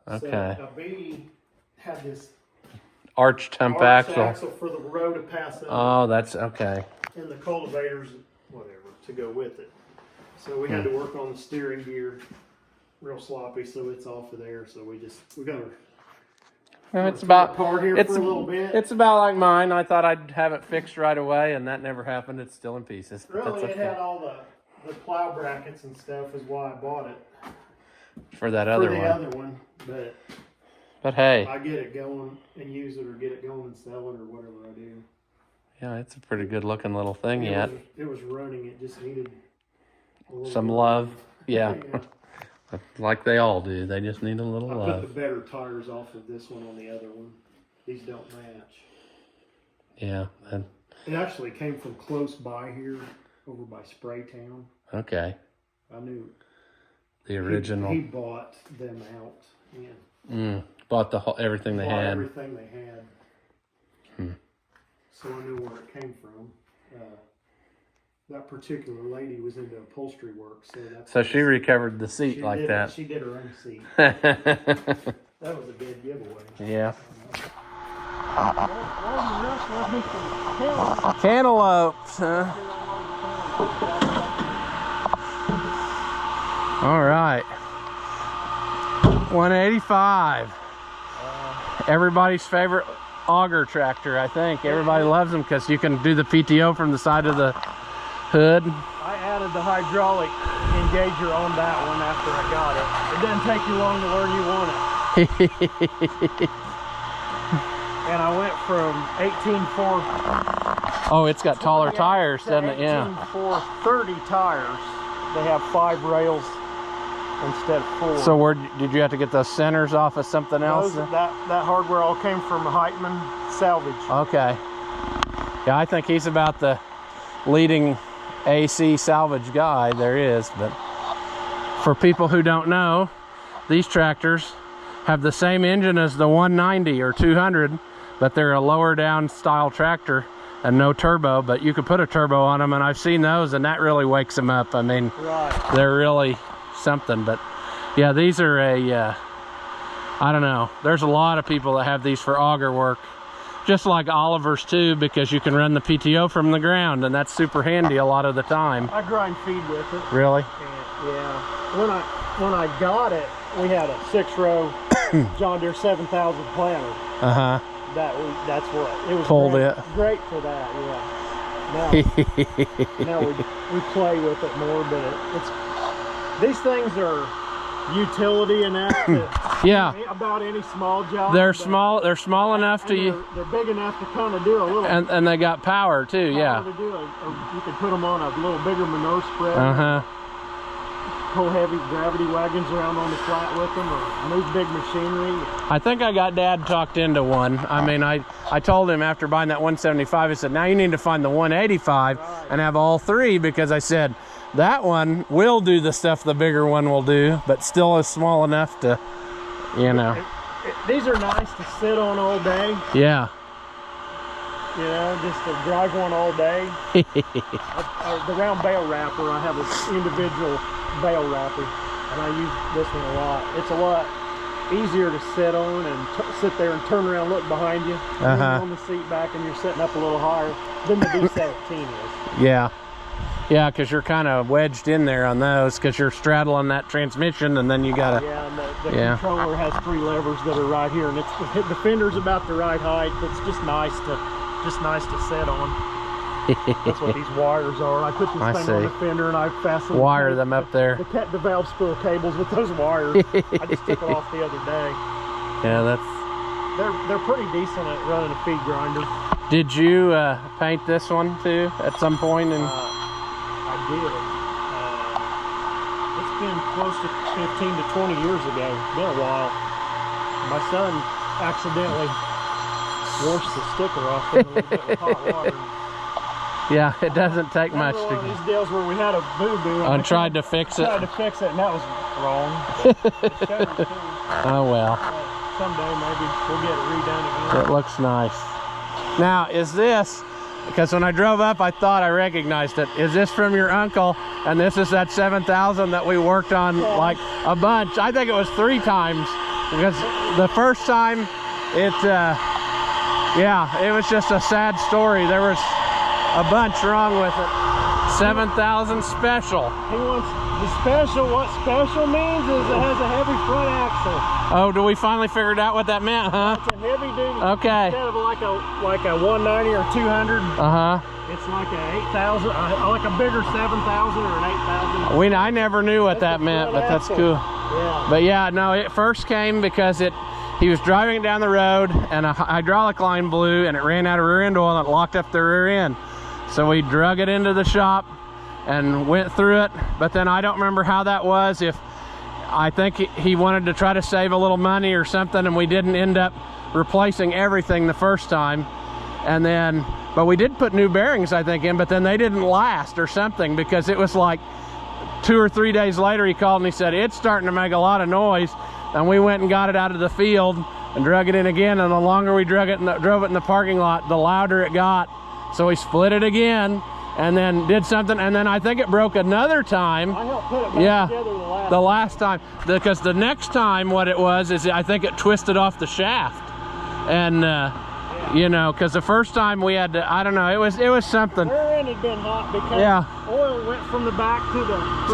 Okay. So a B had this arched hump axle for the row to pass over. Oh, that's okay. and the cultivators, whatever, to go with it. So we had to work on the steering gear real sloppy, so it's off of there. So we got to. It's about apart here for a little bit. It's about like mine. I thought I'd have it fixed right away, and that never happened. It's still in pieces. Really, it had all the plow brackets and stuff. Is why I bought it for that other one. For the other one, but hey, I get it going and use it, or get it going and sell it, or whatever I do. Yeah, it's a pretty good looking little thing It was running. It just needed some love. Yeah. Like they all do. They just need a little love. I put the better tires off of this one on the other one. These don't match. Yeah. It actually came from close by here, over by Spraytown. Okay. I knew. The original. He bought them out. Yeah. Bought everything they had. Everything they had. So I knew where it came from. That particular lady was into upholstery work, so she recovered the seat like that. She did her own seat. That was a good giveaway. Yeah. Cantaloupes, huh? All right. 185. Everybody's favorite auger tractor, I think. Everybody loves them because you can do the PTO from the side of the hood. I added the hydraulic engager on that one after I got it. It doesn't take you long to learn you want it. And I went from 18.4. Oh, it's got taller tires, doesn't it? Yeah. 18.4 30 tires. They have 5 rails instead of 4. So where did you have to get those centers off of something else? That hardware all came from Heitman Salvage. Okay. Yeah, I think he's about the leading AC salvage guy there is. But for people who don't know, these tractors have the same engine as the 190 or 200, but they're a lower down style tractor and no turbo, but you could put a turbo on them, and I've seen those, and that really wakes them up. I mean, they're really something. But yeah, these are I don't know, there's a lot of people that have these for auger work, just like Oliver's too, because you can run the PTO from the ground, and that's super handy a lot of the time. I grind feed with it. Really? And, yeah. When I got it, we had a 6-row John Deere 7000 planter. That's what it was. Pulled great for that. Yeah. Now we play with it more, but these things are utility enough to about any small job. They're small enough to they're big enough to kind of do a little, and they got power too. Yeah, to do you could put them on a little bigger manure spread. Pull heavy gravity wagons around on the flat with them, or move big machinery. I think I got Dad talked into one. I mean, I told him after buying that 175, I said, now you need to find the 185 and have all 3, because I said that one will do the stuff the bigger one will do, but still is small enough to, you know. These are nice to sit on all day. Yeah. You know, just to drive one all day. The round bale wrapper, I have an individual bale wrapper, and I use this one a lot. It's a lot easier to sit on and sit there and turn around, look behind you, on the seat back, and you're sitting up a little higher than the D17 is. Yeah. Yeah, because you're kind of wedged in there on those, because you're straddling that transmission, and then you gotta. Yeah, and the controller has 3 levers that are right here, and the fender's about the right height. It's just nice to sit on. That's what these wires are. I put this thing on the fender, and I fasten them up there. The valve spool cables with those wires. I just took it off the other day. Yeah, they're pretty decent at running a feed grinder. Did you paint this one too at some point? I did. It's been close to 15 to 20 years ago. It's been a while. My son accidentally washed the sticker off with a little bit of hot water. Yeah, it doesn't take much to get. These deals where we had a boo-boo and tried to fix it. Tried to fix it, and that was wrong. Oh well. Someday maybe we'll get it redone again. It looks nice. Now, is this, because when I drove up, I thought I recognized it. Is this from your uncle? And this is that 7000 that we worked on like a bunch. I think it was 3 times, because the first time it was just a sad story. There was a bunch wrong with it. 7,000 special. He wants the special. What special means is it has a heavy front axle. Oh, do we finally figure out what that meant, huh? It's a heavy duty. Okay. Instead of like a 190 or 200. It's like a 8,000, like a bigger 7,000 or an 8,000. I never knew what that meant, but that's cool. Yeah. But yeah, no, it first came because he was driving it down the road and a hydraulic line blew and it ran out of rear end oil and it locked up the rear end. So we drug it into the shop and went through it. But then I don't remember how that was. I think he wanted to try to save a little money or something, and we didn't end up replacing everything the first time. And then, but we did put new bearings, I think, in, but then they didn't last or something, because it was like 2 or 3 days later he called and he said, it's starting to make a lot of noise. And we went and got it out of the field and drug it in again, and the longer we drove it in the parking lot, the louder it got. So we split it again and then did something, and then I think it broke another time. I helped put it back together the last time. Because the next time what it was is I think it twisted off the shaft. And you know, because the first time we had to, I don't know, it was something. The rear end had been hot because oil went from the back from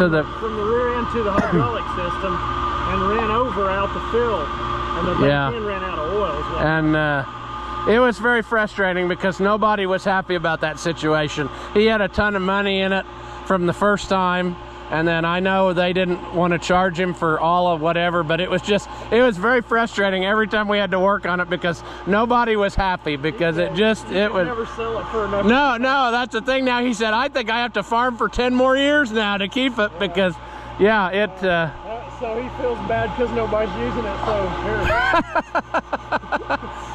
the rear end to the hydraulic system and ran over out the fill, and the back end ran out of oil as well. And it was very frustrating because nobody was happy about that situation. He had a ton of money in it from the first time, and then I know they didn't want to charge him for all of whatever, but it was very frustrating every time we had to work on it because nobody was happy, because it was never sell it for enough. No, that's the thing. Now he said, I think I have to farm for 10 more years now to keep it, because so he feels bad because nobody's using it, so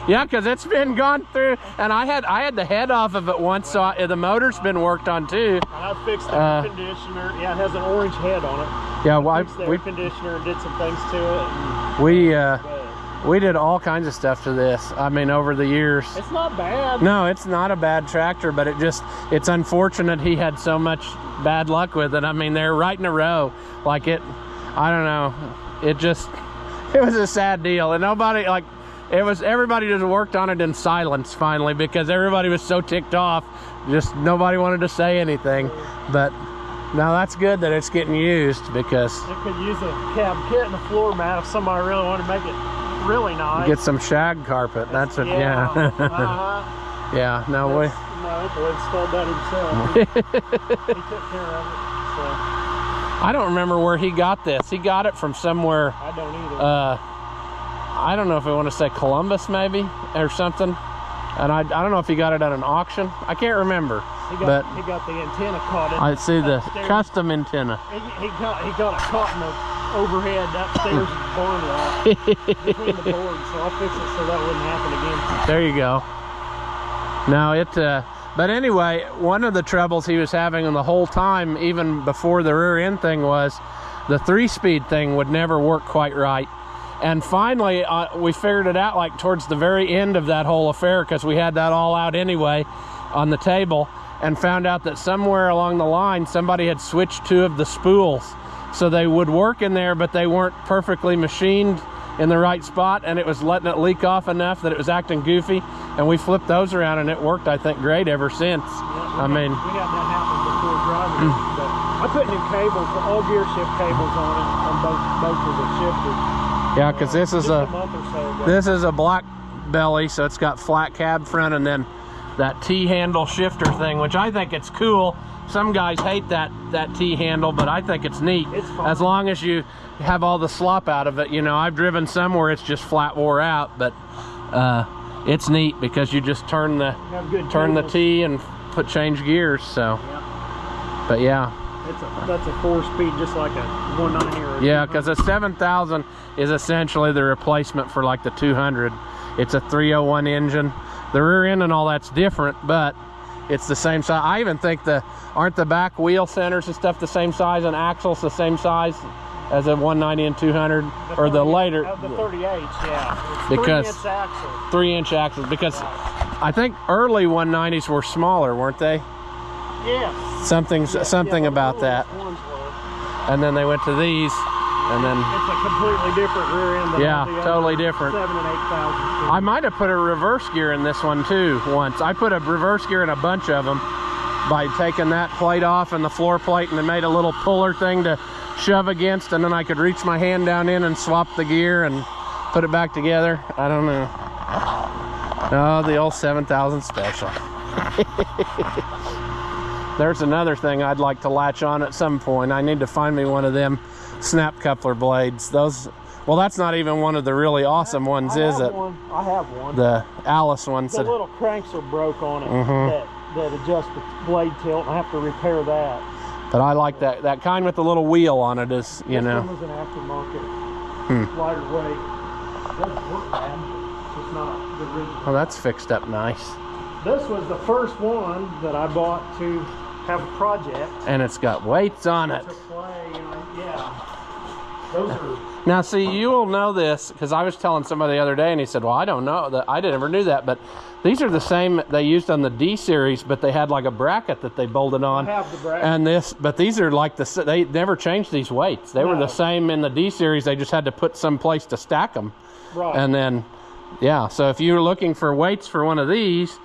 yeah, because it's been gone through, and I had the head off of it once, so the motor's been worked on too. I fixed the air conditioner. Yeah, it has an orange head on it. Yeah, well, I fixed the air conditioner and did some things to it. We did all kinds of stuff to this. I mean, over the years. It's not bad. No, it's not a bad tractor, but it's unfortunate he had so much bad luck with it. I mean, they're right in a row. Like I don't know. It was a sad deal, and everybody just worked on it in silence finally, because everybody was so ticked off. Just nobody wanted to say anything. But now that's good that it's getting used, because it could use a cab kit and a floor mat if somebody really wanted to make it really nice. Get some shag carpet. That's it. Yeah. Yeah. No, we installed that himself. He took care of it. So. I don't remember where he got this. He got it from somewhere. I don't either. I don't know if I want to say Columbus maybe or something. And I don't know if he got it at an auction. I can't remember. He got the antenna caught in. I see the custom antenna. He got it caught in the overhead upstairs barn wall between the boards. So I'll fix it so that wouldn't happen again. There you go. Now but anyway, one of the troubles he was having the whole time, even before the rear end thing, was the 3-speed thing would never work quite right. And finally, we figured it out like towards the very end of that whole affair, because we had that all out anyway on the table, and found out that somewhere along the line, somebody had switched 2 of the spools. So they would work in there, but they weren't perfectly machined in the right spot, and it was letting it leak off enough that it was acting goofy, and we flipped those around and it worked, I think, great ever since. Yeah, we had that happen before driving it, but I put new cables, all gear shift cables on it, on both of the shifters. Yeah, because this is a black belly, so it's got flat cab front, and then that T-handle shifter thing, which I think it's cool. Some guys hate that T-handle, but I think it's neat. It's fun. As long as you have all the slop out of it. You know, I've driven some where it's just flat wore out, but it's neat because you just turn the T and change gears. So, but yeah, that's a 4-speed, just like a 190 or a 200. Because a 7,000 is essentially the replacement for like the 200. It's a 301 engine. The rear end and all that's different, but it's the same size. I even think aren't the back wheel centers and stuff the same size, and axles the same size as a 190 and 200, or the later. The 38, yeah. Because 3-inch axles. 3-inch axles, because I think early 190s were smaller, weren't they? Yes. Something about that. And then they went to these, and then it's a completely different rear end. Yeah, totally different. 7,000 and 8,000. I might have put a reverse gear in this one too once. I put a reverse gear in a bunch of them, by taking that plate off and the floor plate, and they made a little puller thing to shove against, and then I could reach my hand down in and swap the gear and put it back together. I don't know. Oh, the old 7000 special. There's another thing I'd like to latch on at some point. I need to find me one of them snap coupler blades. Those, well, that's not even one of the really awesome ones, is it? I have one. The Alice ones. The little cranks are broke on it that adjust the blade tilt, and I have to repair that. But I like that kind with the little wheel on it, is, you know. This one was an aftermarket, lighter weight. It doesn't work bad, but it's not the original. Oh, that's fixed up nice. This was the first one that I bought to have a project. And it's got weights on it. To play, yeah. Those are... Now, see, you will know this, because I was telling somebody the other day, and he said, well, I don't know. I never knew that, but these are the same they used on the D series, but they had like a bracket that they bolted on. I have the bracket. And but these are like they never changed these weights. They were the same in the D series. They just had to put some place to stack them. Right. And then, yeah, so if you're looking for weights for one of these,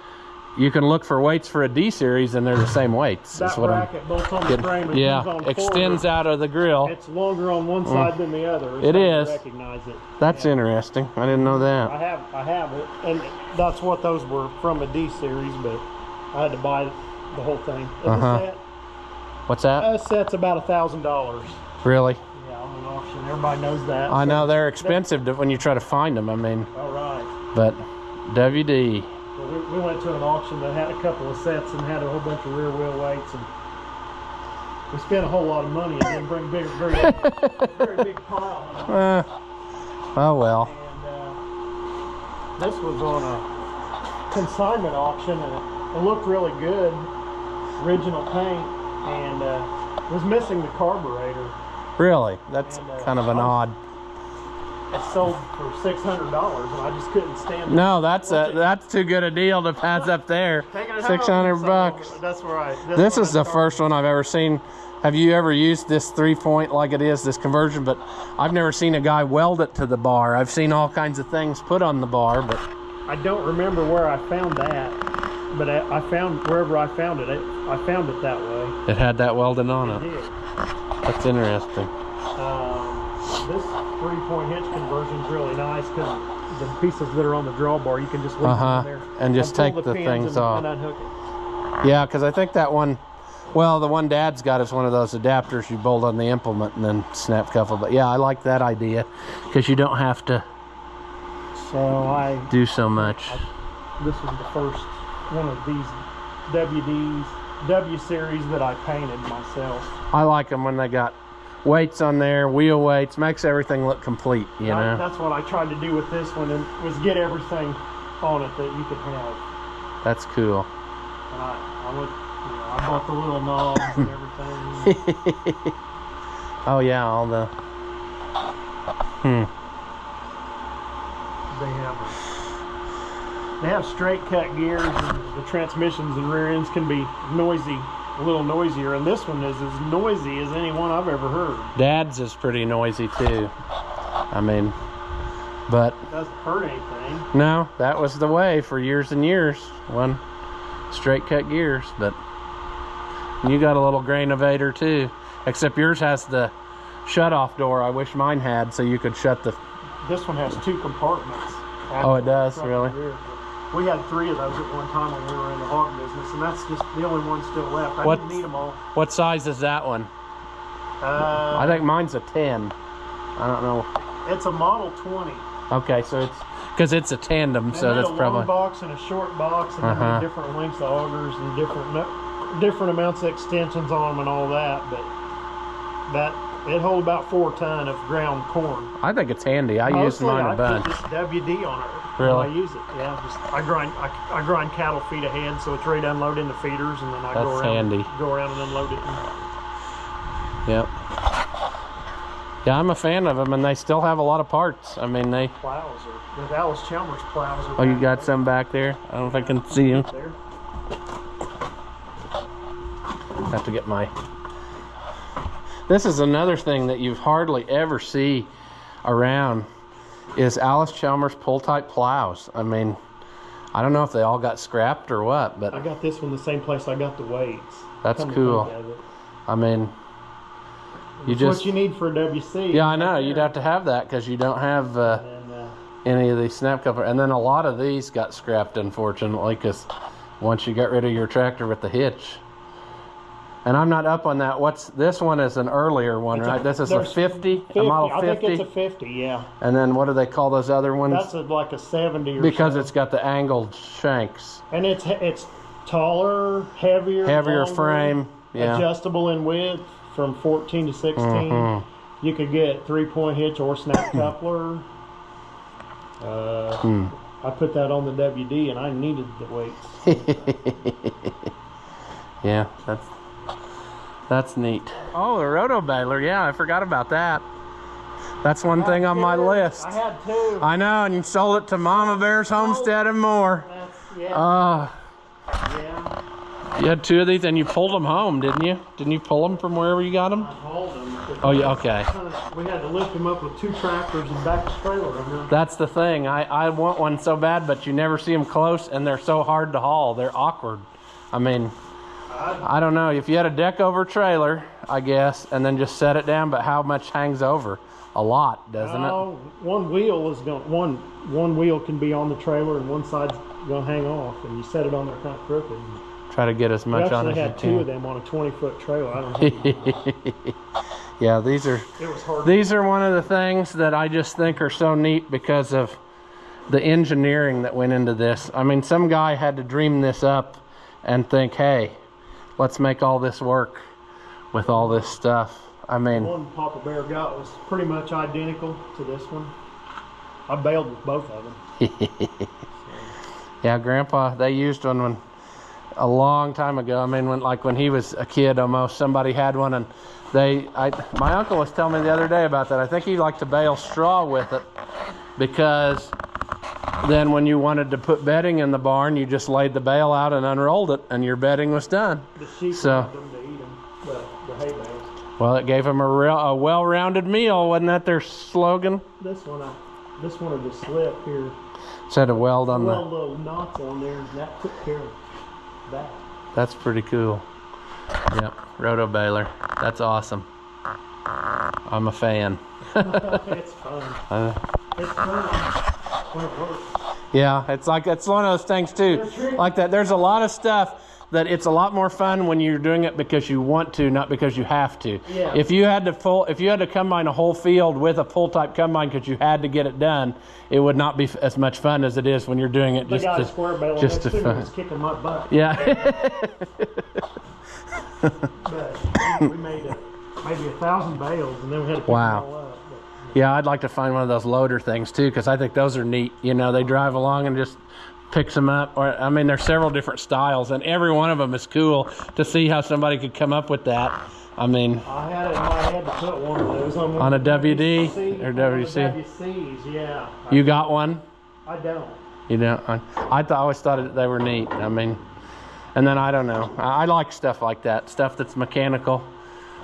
you can look for weights for a D series, and they're the same weights. That bracket bolts on the frame. Yeah, extends out of the grill. It's longer on one side than the other. It is. Recognize it. That's interesting. I didn't know that. I have it, and that's what those were from a D series, but I had to buy the whole thing. Set, what's that? A set's about $1,000. Really? Yeah, on an auction. Everybody knows that. I know they're expensive when you try to find them. I mean. All right. But WD. We went to an auction that had a couple of sets and had a whole bunch of rear wheel weights, and we spent a whole lot of money and didn't bring very big pile. Oh well. And this was on a consignment auction, and it looked really good, original paint, and it was missing the carburetor. Really? That's kind of an odd. It sold for $600, and I just couldn't stand it. No, that's too good a deal to pass up there. $600. That's right. This is the first one I've ever seen. Have you ever used this 3-point like it is, this conversion? But I've never seen a guy weld it to the bar. I've seen all kinds of things put on the bar, but I don't remember where I found that. But I found wherever I found it. I found it that way. It had that welded on it. It did. That's interesting. This 3-point hitch conversion is really nice because the pieces that are on the drawbar, you can just leave them there and just take the things off and unhook it. Yeah, because I think that one, well, the one Dad's got is one of those adapters you bolt on the implement and then snap couple. But yeah, I like that idea because you don't have to do so much. This was the first one of these W series that I painted myself. I like them when they got weights on there, wheel weights, makes everything look complete, you know. That's what I tried to do with this one, and was get everything on it that you could have. That's cool. And I bought the little knobs and everything. Oh yeah, all the They have straight cut gears, and the transmissions and rear ends can be noisy, a little noisier, and this one is as noisy as any one I've ever heard. Dad's is pretty noisy too. I mean, but it doesn't hurt anything. No, that was the way for years and years. One straight cut gears, but you got a little grainovator too, except yours has the shut off door. I wish mine had, so you could shut the. This one has 2 compartments. Oh, it does, really? We had 3 of those at one time when we were in the hog business, and that's just the only one still left. I didn't need them all. What size is that one? I think mine's a 10. I don't know. It's a Model 20. Okay, so it's because it's a tandem, so that's probably a long box and a short box, and then different lengths of augers and different amounts of extensions on them and all that. But it holds about 4 ton of ground corn. I think it's handy. I use mine a bunch. I put just WD on it. Really? I use it. Yeah. I grind cattle feed ahead, so it's ready to unload in the feeders, and then I go around and unload it. Yep. Yeah, I'm a fan of them, and they still have a lot of parts. I mean, the Allis-Chalmers plows are. Oh, you got some back there? I don't know if I can see them. Have to get my. This is another thing that you hardly ever see around is Allis-Chalmers pull-type plows. I mean, I don't know if they all got scrapped or what, but I got this one the same place I got the weights. that's cool. I mean, you it's just what you need for a WC. Yeah, I know. You'd have to have that because you don't have any of these snap coupler. And then a lot of these got scrapped, unfortunately, because once you get rid of your tractor with the hitch. And I'm not up on that. What's this one is an earlier one, right? This is a 50, a model 50. I think it's a 50, yeah. And then what do they call those other ones? That's like a 70 or because so. It's got the angled shanks. And it's taller, heavier, longer, frame, yeah. Adjustable in width from 14 to 16. Mm-hmm. You could get 3-point hitch or snap coupler. I put that on the WD and I needed the weights. Yeah, that's neat. Oh, the roto baler. Yeah, I forgot about that. That's one thing on my list. I had two. I know, and you sold it to Mama Bear's Homestead and more. Yeah. You had two of these and you pulled them home, didn't you? Didn't you pull them from wherever you got them? I hauled them. Oh, yeah, okay. We had to lift them up with 2 tractors and back the trailer. That's the thing. I want one so bad, but you never see them close, and they're so hard to haul. They're awkward. I mean, I don't know. If you had a deck over trailer, I guess, and then just set it down, but how much hangs over? A lot, doesn't it? One wheel is going. One wheel can be on the trailer, and one side's going to hang off, and you set it on there kind of crooked. Try to get as much on as you can. We actually had 2 of them on a 20-foot trailer. I don't know. Yeah, these are one of the things that I just think are so neat because of the engineering that went into this. I mean, some guy had to dream this up and think, hey, let's make all this work with all this stuff. I mean, the one Papa Bear got was pretty much identical to this one. I bailed with both of them. Yeah, Grandpa, they used one a long time ago. I mean, when he was a kid almost, somebody had one, and my uncle was telling me the other day about that. I think he liked to bale straw with it because then when you wanted to put bedding in the barn, you just laid the bale out and unrolled it, and your bedding was done. The sheep wanted them to eat them, the hay bales. Well, it gave them a well-rounded meal, wasn't that their slogan? This one will just slip here. Set a weld on the little knots on there, and that took care of that. That's pretty cool. Yep, roto baler. That's awesome. I'm a fan. It's fun. It's fun when it works. Yeah, it's one of those things too. Like that, there's a lot of stuff that it's a lot more fun when you're doing it because you want to, not because you have to. Yeah. If you had to combine a whole field with a pull type combine because you had to get it done, it would not be as much fun as it is when you're doing it just to square bale just to fun. Was kicking my butt. Yeah. But we made maybe 1,000 bales, and then we had to pick them all up. Yeah, I'd like to find one of those loader things too, because I think those are neat. You know, they drive along and just picks them up. Or I mean, there's several different styles, and every one of them is cool to see how somebody could come up with that. I mean, I had it in my head to put one of those on a WD or WC. WCs, yeah. You got one? I don't. You don't? I always thought they were neat. I mean, and then I don't know. I like stuff like that, stuff that's mechanical,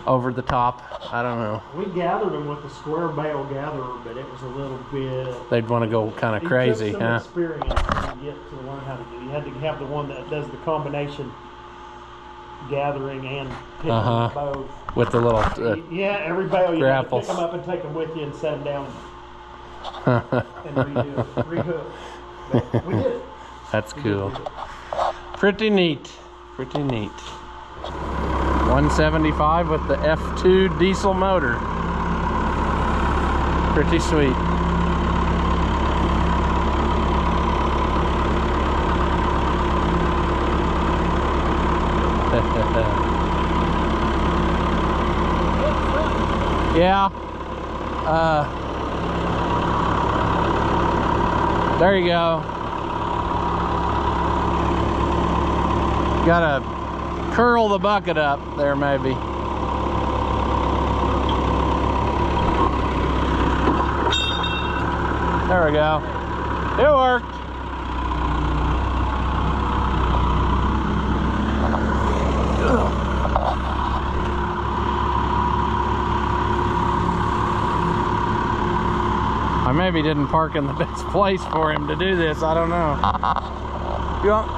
over the top. I don't know. We gathered them with a square bale gatherer, but it was a little bit. They'd want to go kind of crazy, took some experience to get to learn how to do. You had to have the one that does the combination gathering and picking both. With the little yeah, every bale you have to grapples. pick them up and take them with you and set them down and rehook. But we did it. That's cool. Pretty neat. Pretty neat. 175 with the F2 diesel motor. Pretty sweet. Yeah. There you go. Gotta curl the bucket up there, maybe. There we go. It worked. I maybe didn't park in the best place for him to do this. I don't know. You want?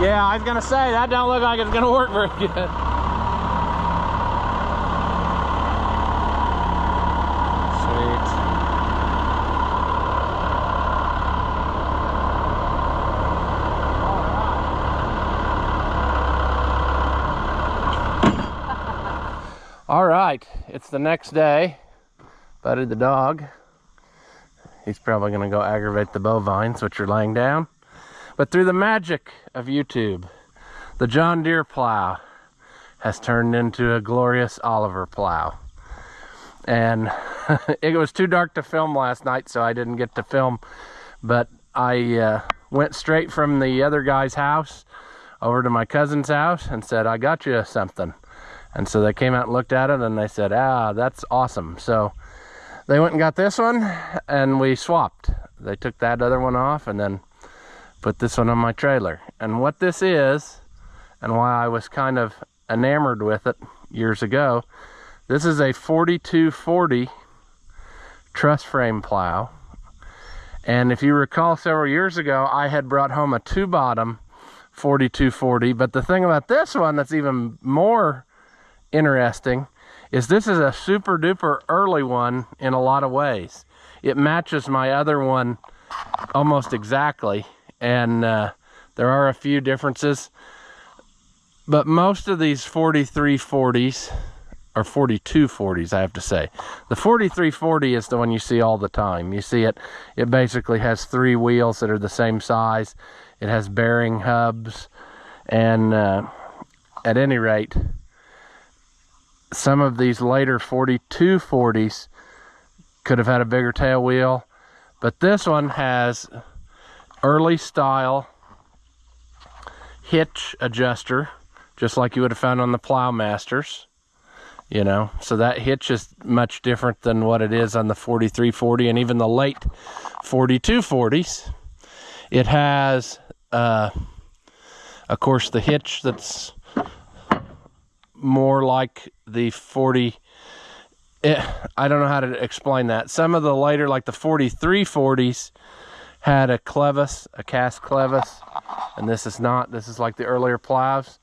Yeah, I was gonna say that don't look like it's gonna work very good. All right, it's the next day. Buddy the dog, he's probably gonna go aggravate the bovines, which are laying down. But through the magic of YouTube, the John Deere plow has turned into a glorious Oliver plow. And it was too dark to film last night, so I didn't get to film. But I went straight from the other guy's house over to my cousin's house and said, I got you something. And so they came out and looked at it and they said, ah, that's awesome. So they went and got this one and we swapped. They took that other one off and then put this one on my trailer. And what this is, and why I was kind of enamored with it years ago, this is a 4240 truss frame plow. And if you recall, several years ago, I had brought home a 2-bottom 4240. But the thing about this one that's even more interesting is this is a super duper early one in a lot of ways. It matches my other one almost exactly, and there are a few differences, but most of these 4340s or 4240s, I have to say, the 4340 is the one you see all the time. You see it basically has 3 wheels that are the same size. It has bearing hubs, and at any rate, some of these later 4240s could have had a bigger tail wheel, but this one has early style hitch adjuster, just like you would have found on the Plowmasters, you know. So that hitch is much different than what it is on the 4340 and even the late 4240s. It has, of course, the hitch that's more like the 40. I don't know how to explain that. Some of the later, like the 4340s, had a clevis, a cast clevis, and this is not. This is like the earlier plows.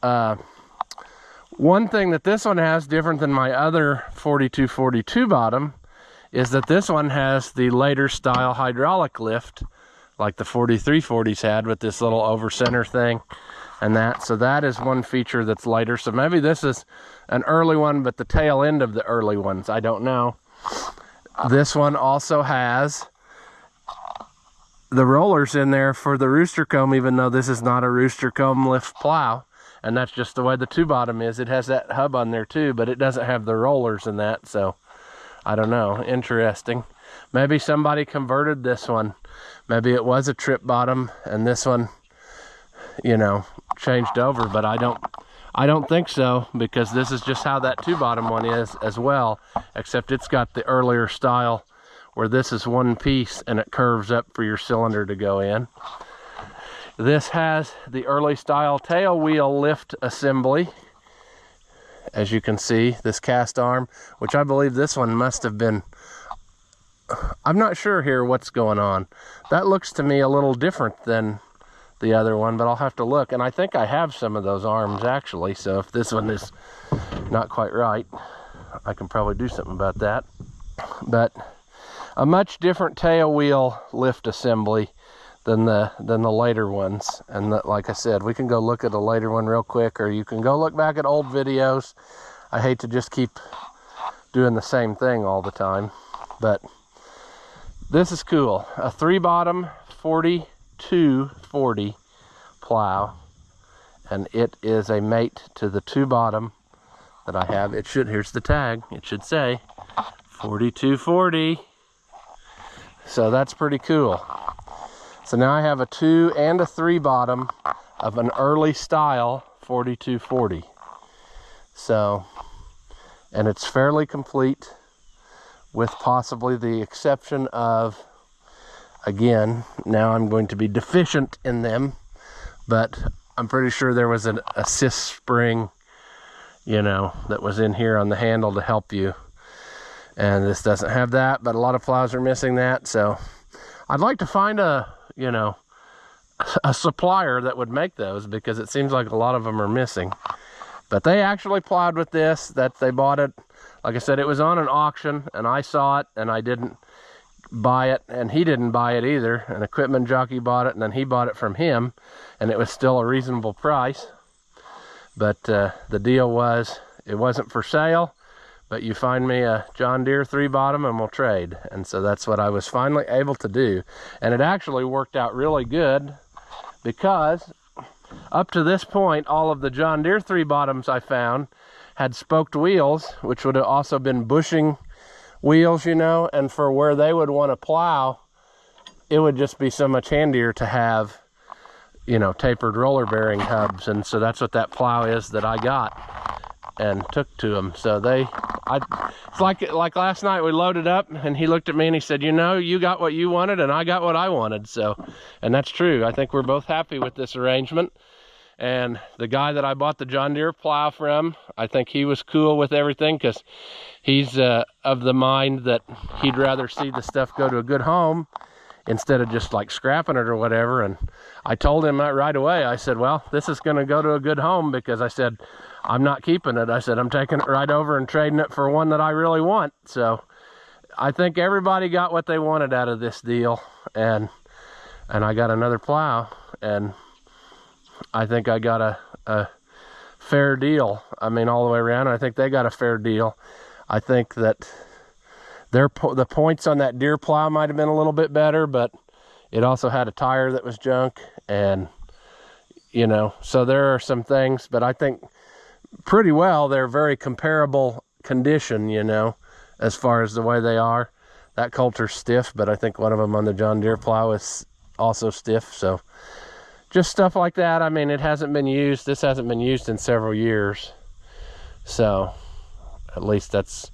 One thing that this one has different than my other 4242 bottom is that this one has the later style hydraulic lift, like the 4340s had, with this little over center thing. And that, so that is one feature that's later. So maybe this is an early one, but the tail end of the early ones, I don't know. This one also has the rollers in there for the rooster comb, even though this is not a rooster comb lift plow. And that's just the way the 2-bottom is. It has that hub on there too, but it doesn't have the rollers in that. So I don't know, interesting. Maybe somebody converted this one. Maybe it was a trip bottom and this one, you know, changed over, but I don't think so, because this is just how that 2-bottom one is as well, except it's got the earlier style where this is one piece and it curves up for your cylinder to go in. This has the early style tail wheel lift assembly, as you can see, this cast arm, which I believe this one must have been, I'm not sure here what's going on. That looks to me a little different than the other one, but I'll have to look. And I think I have some of those arms actually, so if this one is not quite right, I can probably do something about that. But a much different tail wheel lift assembly than the later ones. And like I said, we can go look at a later one real quick, or you can go look back at old videos. I hate to just keep doing the same thing all the time, but this is cool. A 3-bottom 4240 plow, and it is a mate to the 2-bottom that I have. It should, here's the tag, it should say 4240. So that's pretty cool. So now I have a 2 and a 3-bottom of an early style 4240. So, and it's fairly complete, with possibly the exception of, again, now I'm going to be deficient in them, but I'm pretty sure there was an assist spring, you know, that was in here on the handle to help you. And this doesn't have that, but a lot of plows are missing that. So I'd like to find a, you know, a supplier that would make those, because it seems like a lot of them are missing. But they actually plowed with this, that they bought it. Like I said, it was on an auction and I saw it and I didn't buy it, and he didn't buy it either. An equipment jockey bought it and then he bought it from him, and it was still a reasonable price. But the deal was, it wasn't for sale, but you find me a John Deere 3-bottom and we'll trade. And so that's what I was finally able to do. And it actually worked out really good, because up to this point, all of the John Deere 3-bottoms I found had spoked wheels, which would have also been bushing wheels, you know, and for where they would want to plow, it would just be so much handier to have, you know, tapered roller bearing hubs. And so that's what that plow is that I got and took to them. So it's like last night we loaded up and he looked at me and he said, you know, you got what you wanted and I got what I wanted. So, and that's true. I think we're both happy with this arrangement. And the guy that I bought the John Deere plow from, I think he was cool with everything, because he's of the mind that he'd rather see the stuff go to a good home instead of just like scrapping it or whatever. And I told him that right away. I said, well, this is going to go to a good home, because I said, I'm not keeping it. I said, I'm taking it right over and trading it for one that I really want. So I think everybody got what they wanted out of this deal. And I got another plow, and I think I got a fair deal. I mean, all the way around. I think they got a fair deal. I think that the points on that Deere plow might have been a little bit better, but it also had a tire that was junk, and you know, so there are some things, but I think pretty well they're very comparable condition, you know, as far as the way they are. That Coulter's stiff, but I think one of them on the John Deere plow is also stiff. So just stuff like that. I mean, it hasn't been used. This hasn't been used in several years. So at least that's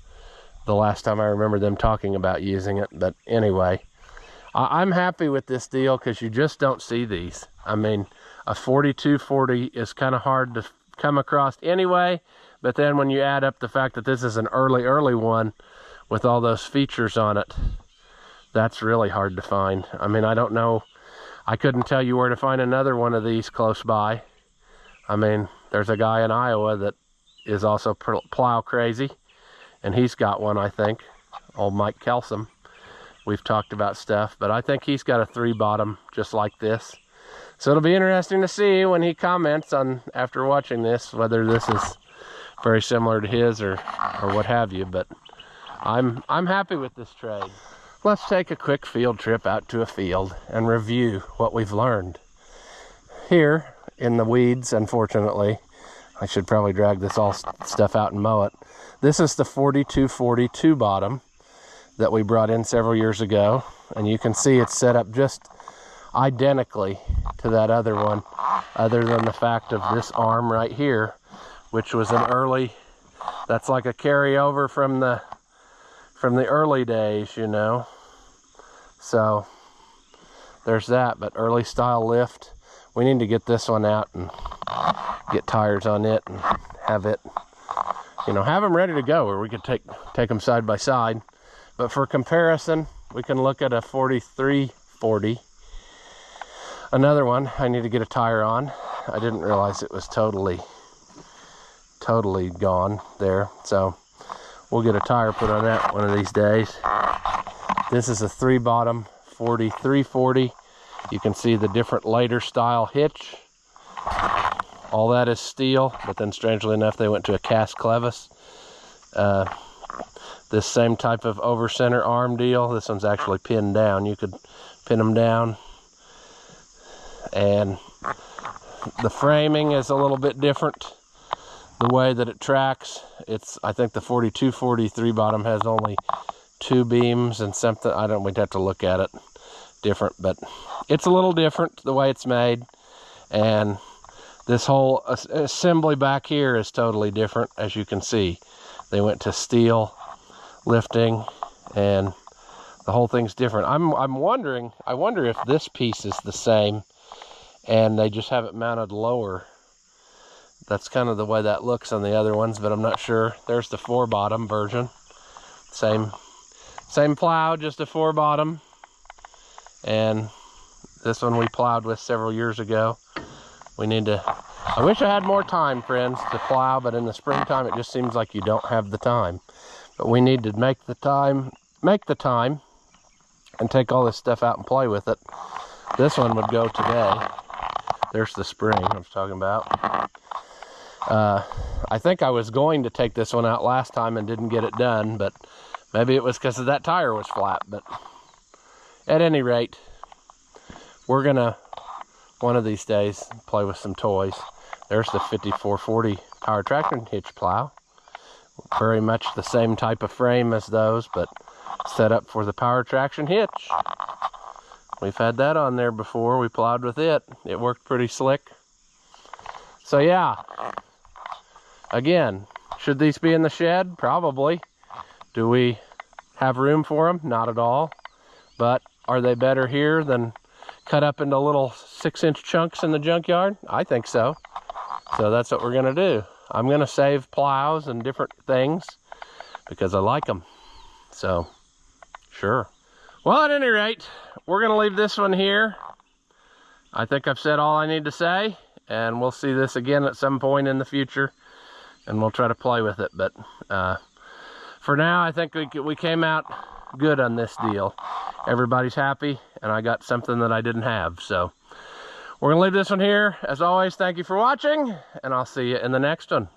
the last time I remember them talking about using it. But anyway, I'm happy with this deal, because you just don't see these. I mean, a 4240 is kind of hard to come across anyway. But then when you add up the fact that this is an early one with all those features on it, that's really hard to find. I mean, I don't know. I couldn't tell you where to find another one of these close by. I mean, there's a guy in Iowa that is also plow crazy, and he's got one, I think. Old Mike Kelsom. We've talked about stuff, but I think he's got a 3-bottom just like this. So it'll be interesting to see when he comments on, after watching this, whether this is very similar to his or what have you. But I'm happy with this trade. Let's take a quick field trip out to a field and review what we've learned. Here in the weeds, unfortunately, I should probably drag this all stuff out and mow it. This is the 4240 2-bottom that we brought in several years ago, and you can see it's set up just identically to that other one, other than the fact of this arm right here, which was an early, that's like a carryover from the early days, you know. So there's that. But early style lift, we need to get this one out and get tires on it and have it, you know, have them ready to go, where we could take them side by side. But for comparison, we can look at a 4340. Another one I need to get a tire on. I didn't realize it was totally gone there. So we'll get a tire put on that one of these days. This is a 3-bottom 4340. You can see the different later style hitch. All that is steel, but then strangely enough, they went to a cast clevis. This same type of over center arm deal. This one's actually pinned down. You could pin them down. And the framing is a little bit different. The way that it tracks, I think the 4240 3-bottom has only 2 beams and something. We'd have to look at it different, but it's a little different the way it's made. And this whole assembly back here is totally different, as you can see. They went to steel lifting, and the whole thing's different. I'm wondering, I wonder if this piece is the same and they just have it mounted lower. That's kind of the way that looks on the other ones, but I'm not sure. There's the 4-bottom version. Same plow, just a 4-bottom. And This one we plowed with several years ago. We need to, I wish I had more time, friends, to plow, but in the springtime it just seems like you don't have the time. But we need to make the time, and take all this stuff out and play with it. This one would go today. There's the spring I was talking about. I think I was going to take this one out last time and didn't get it done, but maybe it was because that tire was flat. But at any rate, we're gonna, one of these days, play with some toys. There's the 5440 power traction hitch plow. Very much the same type of frame as those, but set up for the power traction hitch. We've had that on there before. We plowed with it. It worked pretty slick. So yeah, again, should these be in the shed? Probably. Do we have room for them? Not at all. But are they better here than cut up into little 6-inch chunks in the junkyard? I think so. So that's what we're gonna do. I'm gonna save plows and different things because I like them. So, sure. Well, at any rate, we're gonna leave this one here. I think I've said all I need to say, and we'll see this again at some point in the future, and we'll try to play with it. But for now, I think we came out good on this deal. Everybody's happy, and I got something that I didn't have. So we're gonna leave this one here. As always, thank you for watching, and I'll see you in the next one.